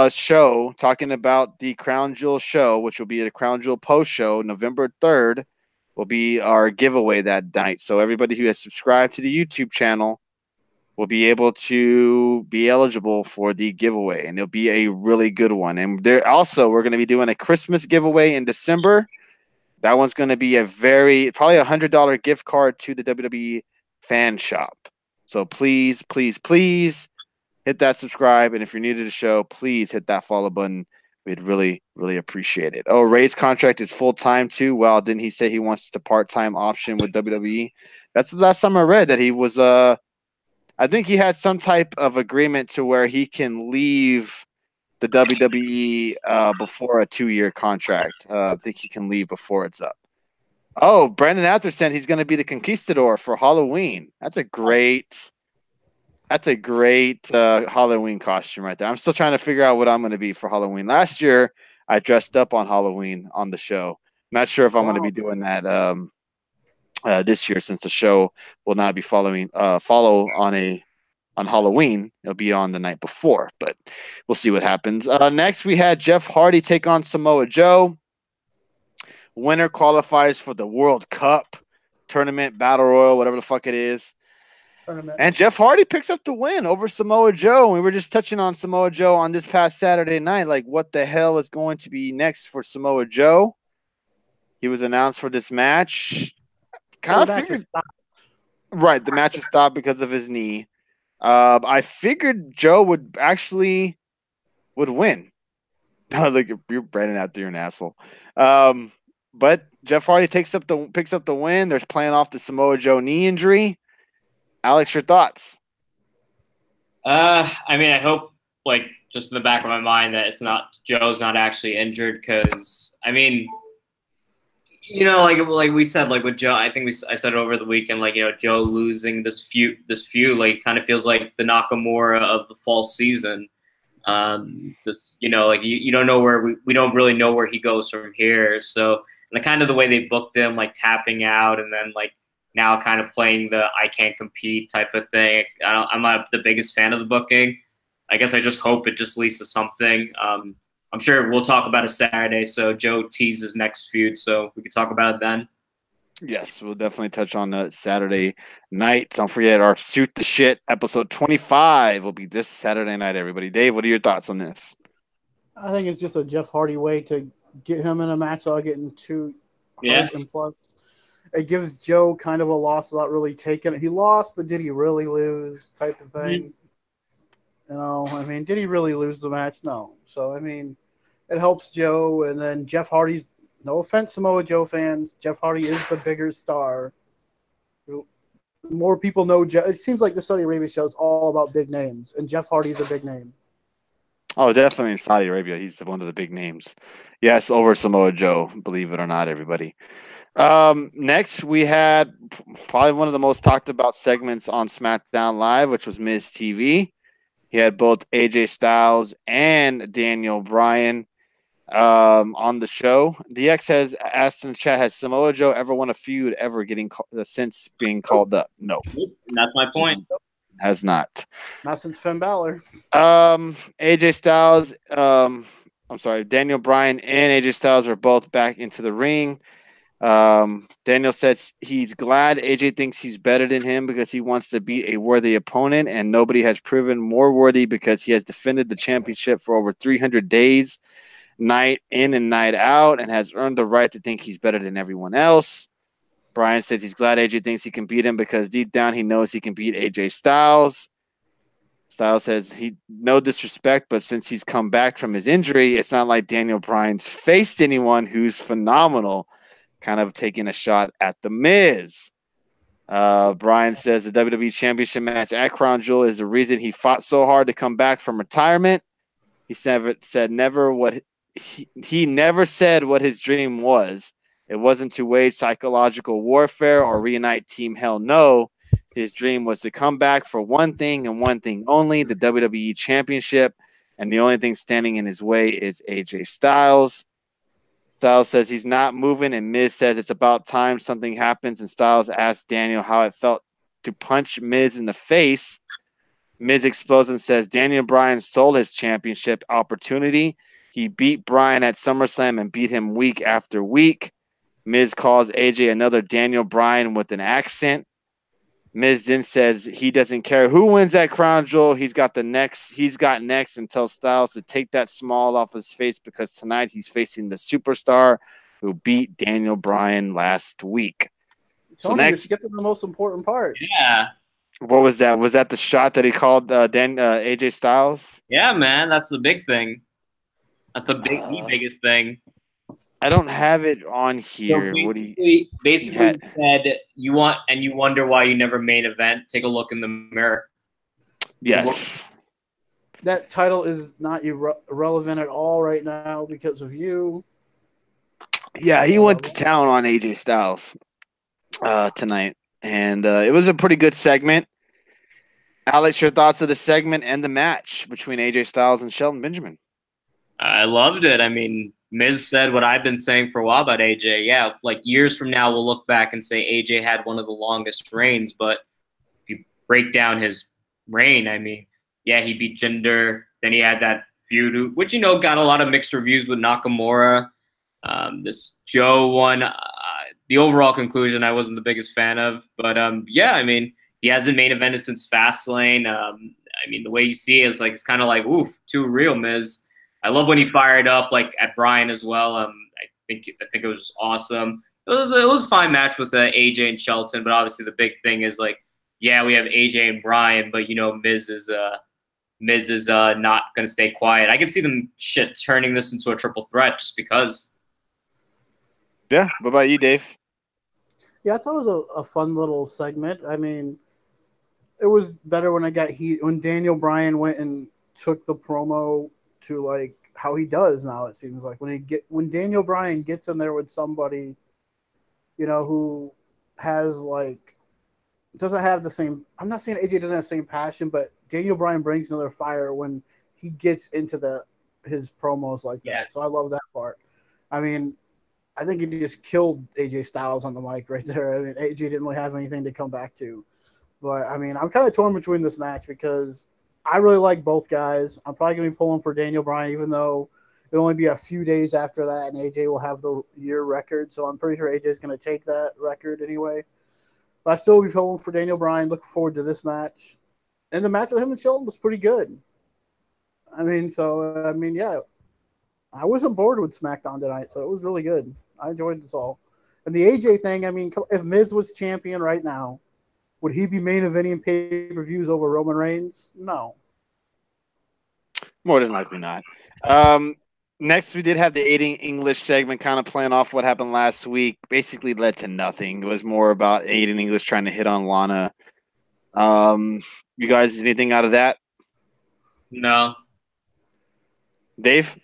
show, talking about the Crown Jewel show, which will be a Crown Jewel post show, November 3rd. Will be our giveaway that night. So everybody who has subscribed to the YouTube channel will be able to be eligible for the giveaway, and it'll be a really good one. And we're going to be doing a Christmas giveaway in December. That one's going to be probably $100 gift card to the WWE fan shop. So please, please, please hit that subscribe. And if you're new to the show, please hit that follow button. We'd really, really appreciate it. Oh, Ray's contract is full-time too. Well, didn't he say he wants the part-time option with WWE? That's the last time I read that he was I think he had some type of agreement to where he can leave the WWE before a 2-year contract. I think he can leave before it's up. Oh, Brandon Atherton, he's going to be the Conquistador for Halloween. That's a great That's a great Halloween costume right there. I'm still trying to figure out what I'm going to be for Halloween. Last year, I dressed up on Halloween on the show. Not sure if I'm going to be doing that this year, since the show will not be follow on Halloween. It'll be on the night before, but we'll see what happens. Next, we had Jeff Hardy take on Samoa Joe. Winner qualifies for the World Cup tournament, Battle Royal, whatever the fuck it is. Tournament. And Jeff Hardy picks up the win over Samoa Joe. We were just touching on Samoa Joe on this past Saturday night. Like, what the hell is going to be next for Samoa Joe? He was announced for this match. Kind of figured. Right, the match was stopped because of his knee. I figured Joe would win. Look, you're branding out there, you're an asshole. But Jeff Hardy picks up the win. They're playing off the Samoa Joe knee injury. Alex, your thoughts? I mean, I hope, like, just in the back of my mind, that Joe's not actually injured, because I mean, you know, like we said, like with Joe, I think I said it over the weekend, like, you know, Joe losing this feud, like, kind of feels like the Nakamura of the fall season. Just, you know, like you don't know where we don't really know where he goes from here. So, and the kind of the way they booked him, like tapping out and then like now kind of playing the I can't compete type of thing. I'm not the biggest fan of the booking. I guess I just hope it just leads to something. I'm sure we'll talk about it Saturday. So Joe teases next feud, so we can talk about it then. Yes, we'll definitely touch on the Saturday night. Don't forget our Shoot the Shit episode 25 will be this Saturday night, everybody. Dave, what are your thoughts on this? I think it's just a Jeff Hardy way to get him in a match without getting too hurt. And plus, it gives Joe kind of a loss without really taking it. He lost, but did he really lose type of thing? Mm-hmm. You know, I mean, did he really lose the match? No. So, I mean, it helps Joe. And then Jeff Hardy's, no offense, Samoa Joe fans, Jeff Hardy is the bigger star. More people know Jeff. It seems like the Saudi Arabia show is all about big names, and Jeff Hardy's a big name. Oh, definitely in Saudi Arabia. He's one of the big names. Yes, over Samoa Joe, believe it or not, everybody. Next, we had probably one of the most talked about segments on SmackDown Live, which was Miz TV. He had both AJ Styles and Daniel Bryan on the show. DX has asked in the chat, has Samoa Joe ever won a feud ever getting since being called up? No. That's my point. Has not. Not since Finn Balor. AJ Styles, Daniel Bryan and AJ Styles are both back into the ring. Daniel says he's glad AJ thinks he's better than him because he wants to be a worthy opponent, and nobody has proven more worthy because he has defended the championship for over 300 days, night in and night out, and has earned the right to think he's better than everyone else. Bryan says he's glad AJ thinks he can beat him because deep down he knows he can beat AJ Styles. Styles says no disrespect, but since he's come back from his injury, it's not like Daniel Bryan's faced anyone who's phenomenal, kind of taking a shot at The Miz. Bryan says the WWE Championship match at Crown Jewel is the reason he fought so hard to come back from retirement. He never said what his dream was. It wasn't to wage psychological warfare or reunite Team Hell No. His dream was to come back for one thing and one thing only, the WWE Championship, and the only thing standing in his way is AJ Styles. Styles says he's not moving, and Miz says it's about time something happens, and Styles asks Daniel how it felt to punch Miz in the face. Miz explodes and says Daniel Bryan stole his championship opportunity. He beat Bryan at SummerSlam and beat him week after week. Miz calls AJ another Daniel Bryan with an accent. Miz then says he doesn't care who wins that Crown Jewel. He's got next, and tells Styles to take that smile off his face because tonight he's facing the superstar who beat Daniel Bryan last week. So next, you're skipping the most important part. Yeah. What was that? Was that the shot that he called AJ Styles? Yeah, man, that's the big thing. That's the biggest thing. I don't have it on here. So basically said you want and you wonder why you never main event. Take a look in the mirror. Yes. That title is not irrelevant at all right now because of you. Yeah, he went to town on AJ Styles tonight, and it was a pretty good segment. Alex, your thoughts of the segment and the match between AJ Styles and Shelton Benjamin? I loved it. I mean, Miz said what I've been saying for a while about AJ. Yeah, like years from now, we'll look back and say AJ had one of the longest reigns. But if you break down his reign, I mean, yeah, he beat Jinder. Then he had that feud, which, got a lot of mixed reviews with Nakamura. This Joe one, the overall conclusion I wasn't the biggest fan of. But yeah, I mean, he hasn't main evented since Fastlane. I mean, the way you see it is like, it's kind of like, oof, too real, Miz. I love when he fired up like at Bryan as well. I think it was just awesome. It was a fine match with AJ and Shelton, but obviously the big thing is like, yeah, we have AJ and Bryan, but Miz is not going to stay quiet. I can see them turning this into a triple threat just because. Yeah. What about you, Dave? Yeah, I thought it was a fun little segment. I mean, it was better when Daniel Bryan went and took the promo to like how he does now. It seems like when Daniel Bryan gets in there with somebody, who has like doesn't have the same. I'm not saying AJ doesn't have the same passion, but Daniel Bryan brings another fire when he gets into his promos like that. Yeah. So I love that part. I mean, I think he just killed AJ Styles on the mic right there. I mean, AJ didn't really have anything to come back to. But, I mean, I'm kind of torn between this match because I really like both guys. I'm probably going to be pulling for Daniel Bryan, even though it'll only be a few days after that, and AJ will have the year record. So I'm pretty sure AJ is going to take that record anyway. But I still will be pulling for Daniel Bryan. Looking forward to this match. And the match with him and Shelton was pretty good. I mean, yeah. I wasn't bored with SmackDown tonight, so it was really good. I enjoyed this all. And the AJ thing, I mean, if Miz was champion right now, would he be main eventing pay-per-views over Roman Reigns? No. More than likely not. Next, we did have the Aiding English segment kind of playing off what happened last week. Basically led to nothing. It was more about Aiding English trying to hit on Lana. You guys, anything out of that? No. Dave?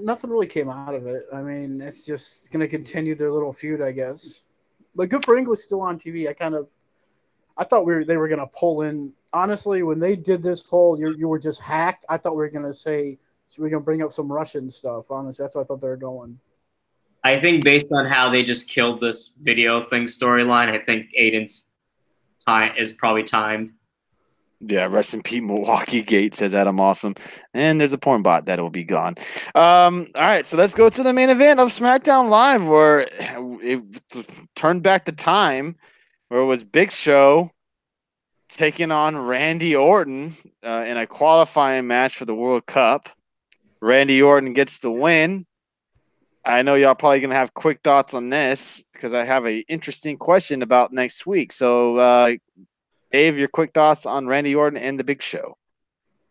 Nothing really came out of it. I mean, it's just going to continue their little feud, I guess. But good for English still on TV. I thought they were going to pull in. Honestly, when they did this whole you were just hacked, I thought we were going to say we're going to bring up some Russian stuff. Honestly, that's what I thought they were going. I think based on how they just killed this video thing storyline, I think Aiden's time is probably timed. Yeah, rest in peace, Milwaukee Gate, says Adam Awesome. And there's a porn bot that will be gone. All right, so let's go to the main event of SmackDown Live, where it turned back the time, where it was Big Show taking on Randy Orton in a qualifying match for the World Cup. Randy Orton gets the win. I know y'all probably going to have quick thoughts on this because I have an interesting question about next week. So, Dave, your quick thoughts on Randy Orton and the Big Show.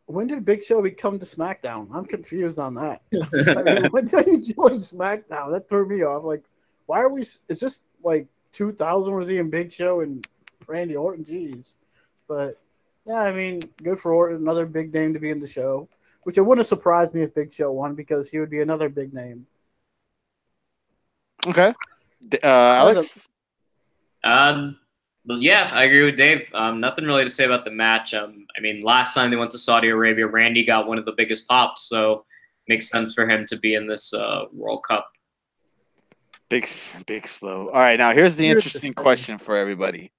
When did Big Show become to SmackDown? I'm confused on that. I mean, when did he join SmackDown? That threw me off. Like, why are we? Is this like 2000 was he in Big Show and Randy Orton? Jeez. But yeah, I mean, good for Orton, another big name to be in the show. Which it wouldn't have surprised me if Big Show won because he would be another big name. Okay, Alex. Well, yeah, I agree with Dave. Nothing really to say about the match. I mean, last time they went to Saudi Arabia, Randy got one of the biggest pops, so it makes sense for him to be in this World Cup. Big slow. All right, now here's the interesting question for everybody.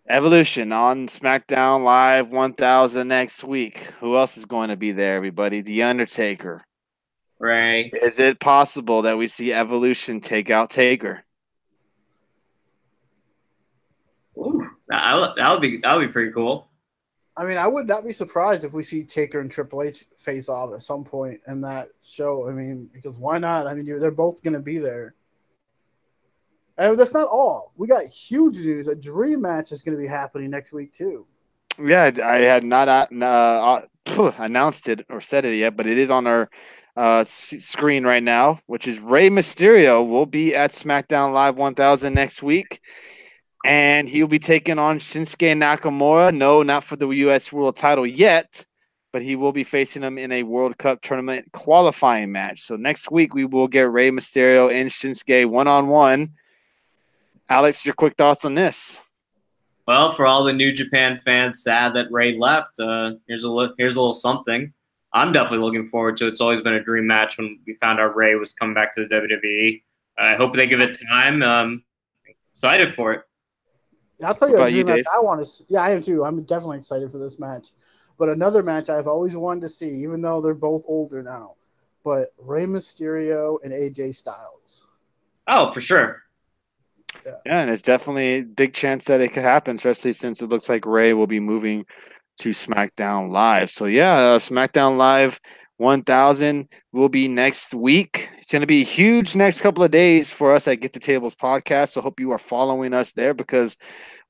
Evolution on SmackDown Live 1000 next week. Who else is going to be there, everybody? The Undertaker. Right. Is it possible that we see Evolution take out Taker? Ooh, that would be pretty cool. I mean, I would not be surprised if we see Taker and Triple H face off at some point in that show. I mean, because why not? I mean, they're both going to be there. And that's not all. We got huge news. A dream match is going to be happening next week, too. Yeah, I had not announced it or said it yet, but it is on our screen right now, which is Rey Mysterio will be at SmackDown Live 1000 next week, and he'll be taking on Shinsuke Nakamura. No, not for the U.S. World title yet, but he will be facing him in a World Cup tournament qualifying match. So next week we will get Rey Mysterio and Shinsuke one-on-one Alex, your quick thoughts on this? Well, for all the New Japan fans sad that Ray left, here's a little something. I'm definitely looking forward to it. It's always been a dream match when we found out Ray was coming back to the WWE. I hope they give it time. Excited for it. I'll tell you a dream match I want to see. Yeah, I am too. I'm definitely excited for this match. But another match I've always wanted to see, even though they're both older now, but Rey Mysterio and AJ Styles. Oh, for sure. Yeah, and it's definitely a big chance that it could happen, especially since it looks like Ray will be moving to SmackDown Live. So, yeah, SmackDown Live 1000 will be next week. It's going to be huge next couple of days for us at Get the Tables podcast. So, hope you are following us there because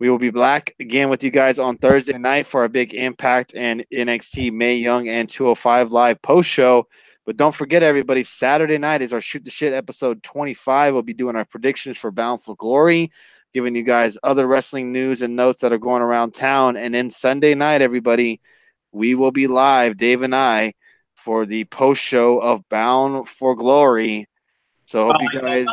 we will be back again with you guys on Thursday night for our big Impact and NXT Mae Young and 205 Live post show. But don't forget, everybody, Saturday night is our Shoot the Shit episode 25. We'll be doing our predictions for Bound for Glory, giving you guys other wrestling news and notes that are going around town. And then Sunday night, everybody, we will be live, Dave and I, for the post show of Bound for Glory. So hope you guys.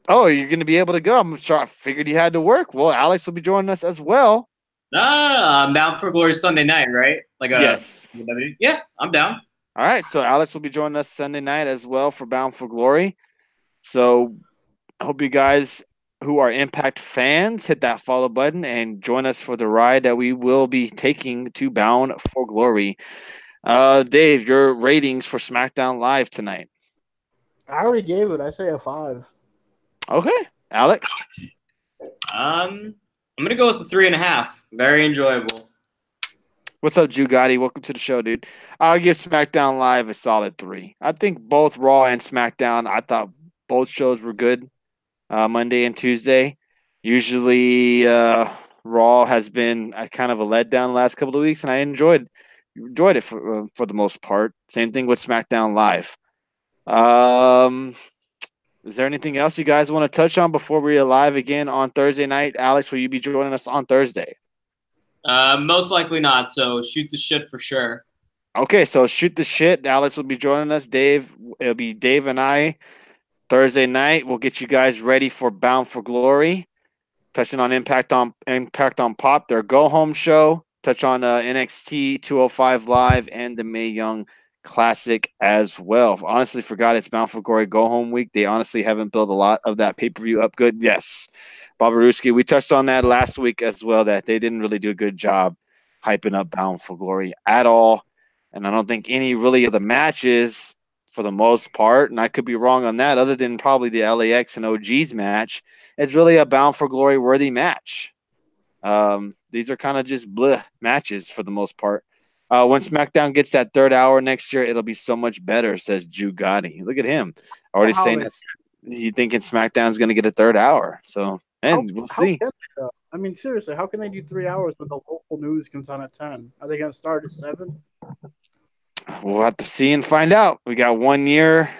Oh, you're going to be able to go. I'm sure I figured you had to work. Well, Alex will be joining us as well. I'm down for Glory Sunday night, right? Yes. Yeah, I'm down. All right, so Alex will be joining us Sunday night as well for Bound for Glory. So I hope you guys who are Impact fans hit that follow button and join us for the ride that we will be taking to Bound for Glory. Dave, your ratings for SmackDown Live tonight? I already gave it. I say a 5. Okay, Alex. I'm gonna go with the 3.5. Very enjoyable. What's up, Drew Gotti? Welcome to the show, dude. I'll give SmackDown Live a solid 3. I think both Raw and SmackDown, I thought both shows were good Monday and Tuesday. Usually Raw has been kind of a letdown the last couple of weeks, and I enjoyed it for the most part. Same thing with SmackDown Live. Is there anything else you guys want to touch on before we're live again on Thursday night? Alex, will you be joining us on Thursday? Most likely not. So shoot the shit for sure. Okay, so shoot the shit. Alex will be joining us. Dave, it'll be Dave and I Thursday night. We'll get you guys ready for Bound for Glory. Touching on Impact on Pop, their go home show. Touch on NXT 205 Live and the Mae Young Classic as well. Honestly, forgot it's Bound for Glory go home week. They honestly haven't built a lot of that pay-per-view up good. Yes. Babaruski, we touched on that last week as well, that they didn't really do a good job hyping up Bound for Glory at all. And I don't think any really of the matches, for the most part, and I could be wrong on that, other than probably the LAX and OG's match, it's really a Bound for Glory worthy match. These are kind of just bleh matches for the most part. When SmackDown gets that third hour next year, it'll be so much better, says Drew Gotti. Look at him. Already saying that he's thinking SmackDown's going to get a third hour. So, and we'll see. I mean, seriously, how can they do 3 hours when the local news comes on at 10? Are they going to start at 7? We'll have to see and find out. We got 1 year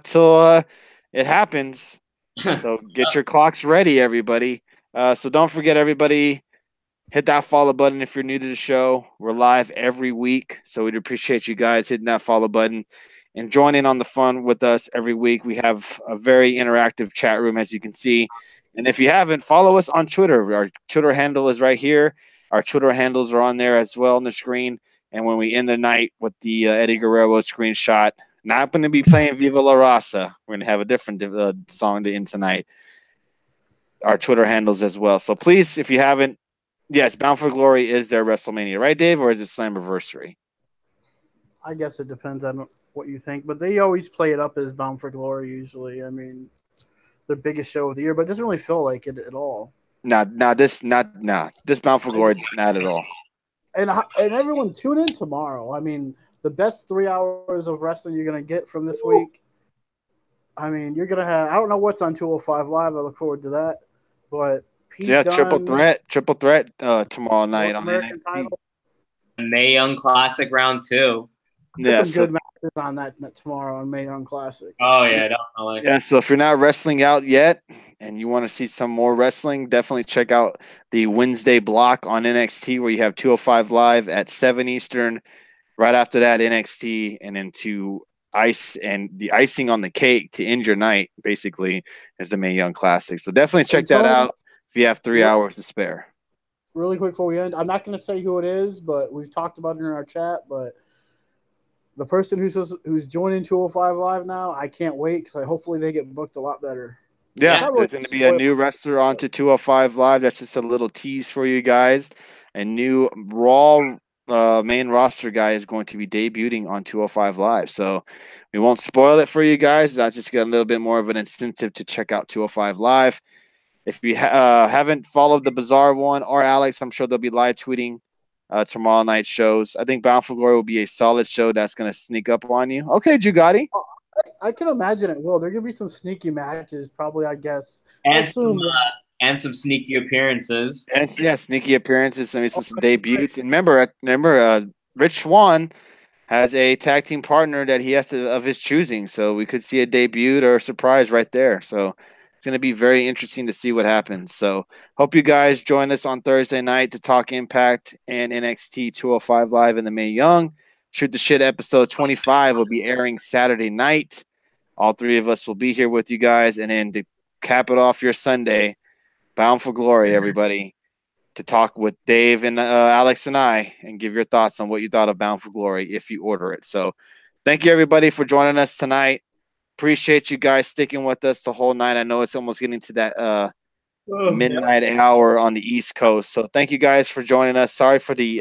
till it happens. So get your clocks ready, everybody. So don't forget, everybody, hit that follow button if you're new to the show. We're live every week, so we'd appreciate you guys hitting that follow button and joining on the fun with us every week. We have a very interactive chat room, as you can see. And if you haven't, follow us on Twitter. Our Twitter handle is right here. Our Twitter handles are on there as well on the screen. And when we end the night with the Eddie Guerrero screenshot, not going to be playing Viva La Raza. We're going to have a different song to end tonight. Our Twitter handles as well. So please, if you haven't, yes, Bound for Glory is their WrestleMania, right, Dave? Or is it Slammiversary? I guess it depends on what you think. But they always play it up as Bound for Glory usually. I mean, their biggest show of the year, but it doesn't really feel like it at all. This Bound for Glory, not at all. And everyone tune in tomorrow. I mean, the best 3 hours of wrestling you're going to get from this week. I mean, you're going to have – I don't know what's on 205 Live. I look forward to that. But Pete Dunne, triple threat tomorrow night on American NXT. title. Mae Young Classic round 2. There's some good matches on that tomorrow on Mae Young Classic. Oh, yeah, definitely. Yeah, so if you're not wrestling out yet and you want to see some more wrestling, definitely check out the Wednesday block on NXT where you have 205 Live at 7 Eastern. Right after that, NXT, and then 2 the icing on the cake to end your night, basically, is the Mae Young Classic. So definitely check that out if you have 3 hours to spare. Really quick before we end, I'm not going to say who it is, but we've talked about it in our chat. But the person who's joining 205 Live now, I can't wait because hopefully they get booked a lot better. Yeah, there's going to be a new wrestler onto 205 Live. That's just a little tease for you guys. A new Raw main roster guy is going to be debuting on 205 Live. So we won't spoil it for you guys. That's just got a little bit more of an incentive to check out 205 Live. If you haven't followed the Bizarre one or Alex, I'm sure they'll be live tweeting tomorrow night shows. I think Bound for Glory will be a solid show that's going to sneak up on you. Okay, Jugati. I can imagine it will. There could be some sneaky matches, probably, I guess. And some sneaky appearances. And yeah, sneaky appearances. I mean, some debuts. And remember, Rich Swann has a tag team partner that he has of his choosing. So we could see a debut or a surprise right there. So it's going to be very interesting to see what happens. So hope you guys join us on Thursday night to talk Impact and NXT 205 Live in the Mae Young. Shoot the Shit episode 25 will be airing Saturday night. All three of us will be here with you guys. And then to cap it off your Sunday, Bound for Glory, everybody, to talk with Dave and Alex and I and give your thoughts on what you thought of Bound for Glory if you order it. So thank you, everybody, for joining us tonight. Appreciate you guys sticking with us the whole night. I know it's almost getting to that midnight hour on the East Coast. So thank you guys for joining us. Sorry for the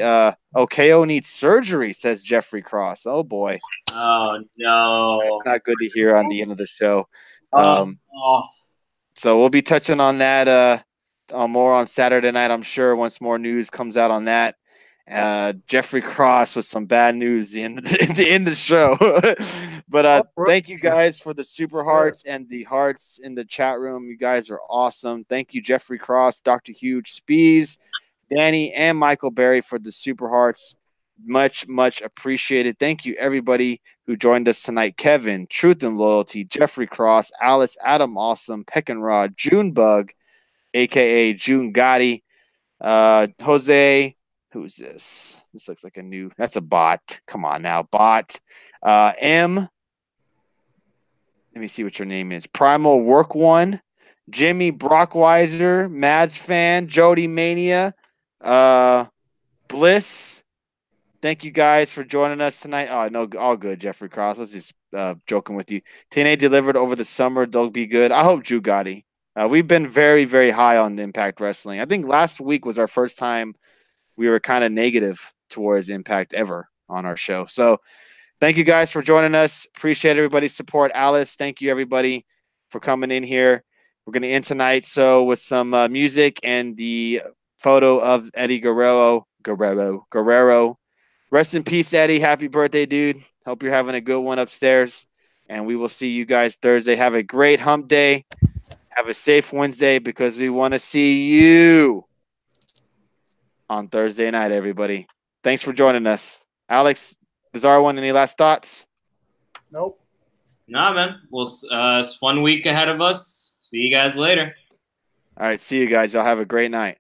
Okeo needs surgery, says Jeffrey Cross. Oh, boy. Oh, no. It's not good to hear on the end of the show. So we'll be touching on that more on Saturday night, I'm sure, once more news comes out on that. Jeffrey Cross with some bad news to end the show. But thank you guys for the super hearts and the hearts in the chat room. You guys are awesome. Thank you, Jeffrey Cross, Dr. Huge, Spees, Danny, and Michael Berry for the super hearts. Much, much appreciated. Thank you, everybody who joined us tonight. Kevin, Truth and Loyalty, Jeffrey Cross, Alice, Adam Awesome, Peckinrod, Junebug, a.k.a. June Gotti, Jose. Who's this? This looks like that's a bot. Come on now, bot. M. Let me see what your name is. Primal Work One, Jimmy Brockweiser, Mads Fan, Jody Mania, Bliss. Thank you guys for joining us tonight. Oh, no, all good, Jeffrey Cross. I was just joking with you. TNA delivered over the summer. They'll be good. I hope Drew Gotti. We've been very, very high on Impact Wrestling. I think last week was our first time we were kind of negative towards Impact ever on our show. So thank you guys for joining us. Appreciate everybody's support. Alice, thank you, everybody, for coming in here. We're going to end tonight with some music and the photo of Eddie Guerrero. Rest in peace, Eddie. Happy birthday, dude. Hope you're having a good one upstairs. And we will see you guys Thursday. Have a great hump day. Have a safe Wednesday because we want to see you on Thursday night, everybody. Thanks for joining us. Alex, Bizarre One, any last thoughts? Nope. Nah, man. It's a fun week ahead of us. See you guys later. All right. See you guys. Y'all have a great night.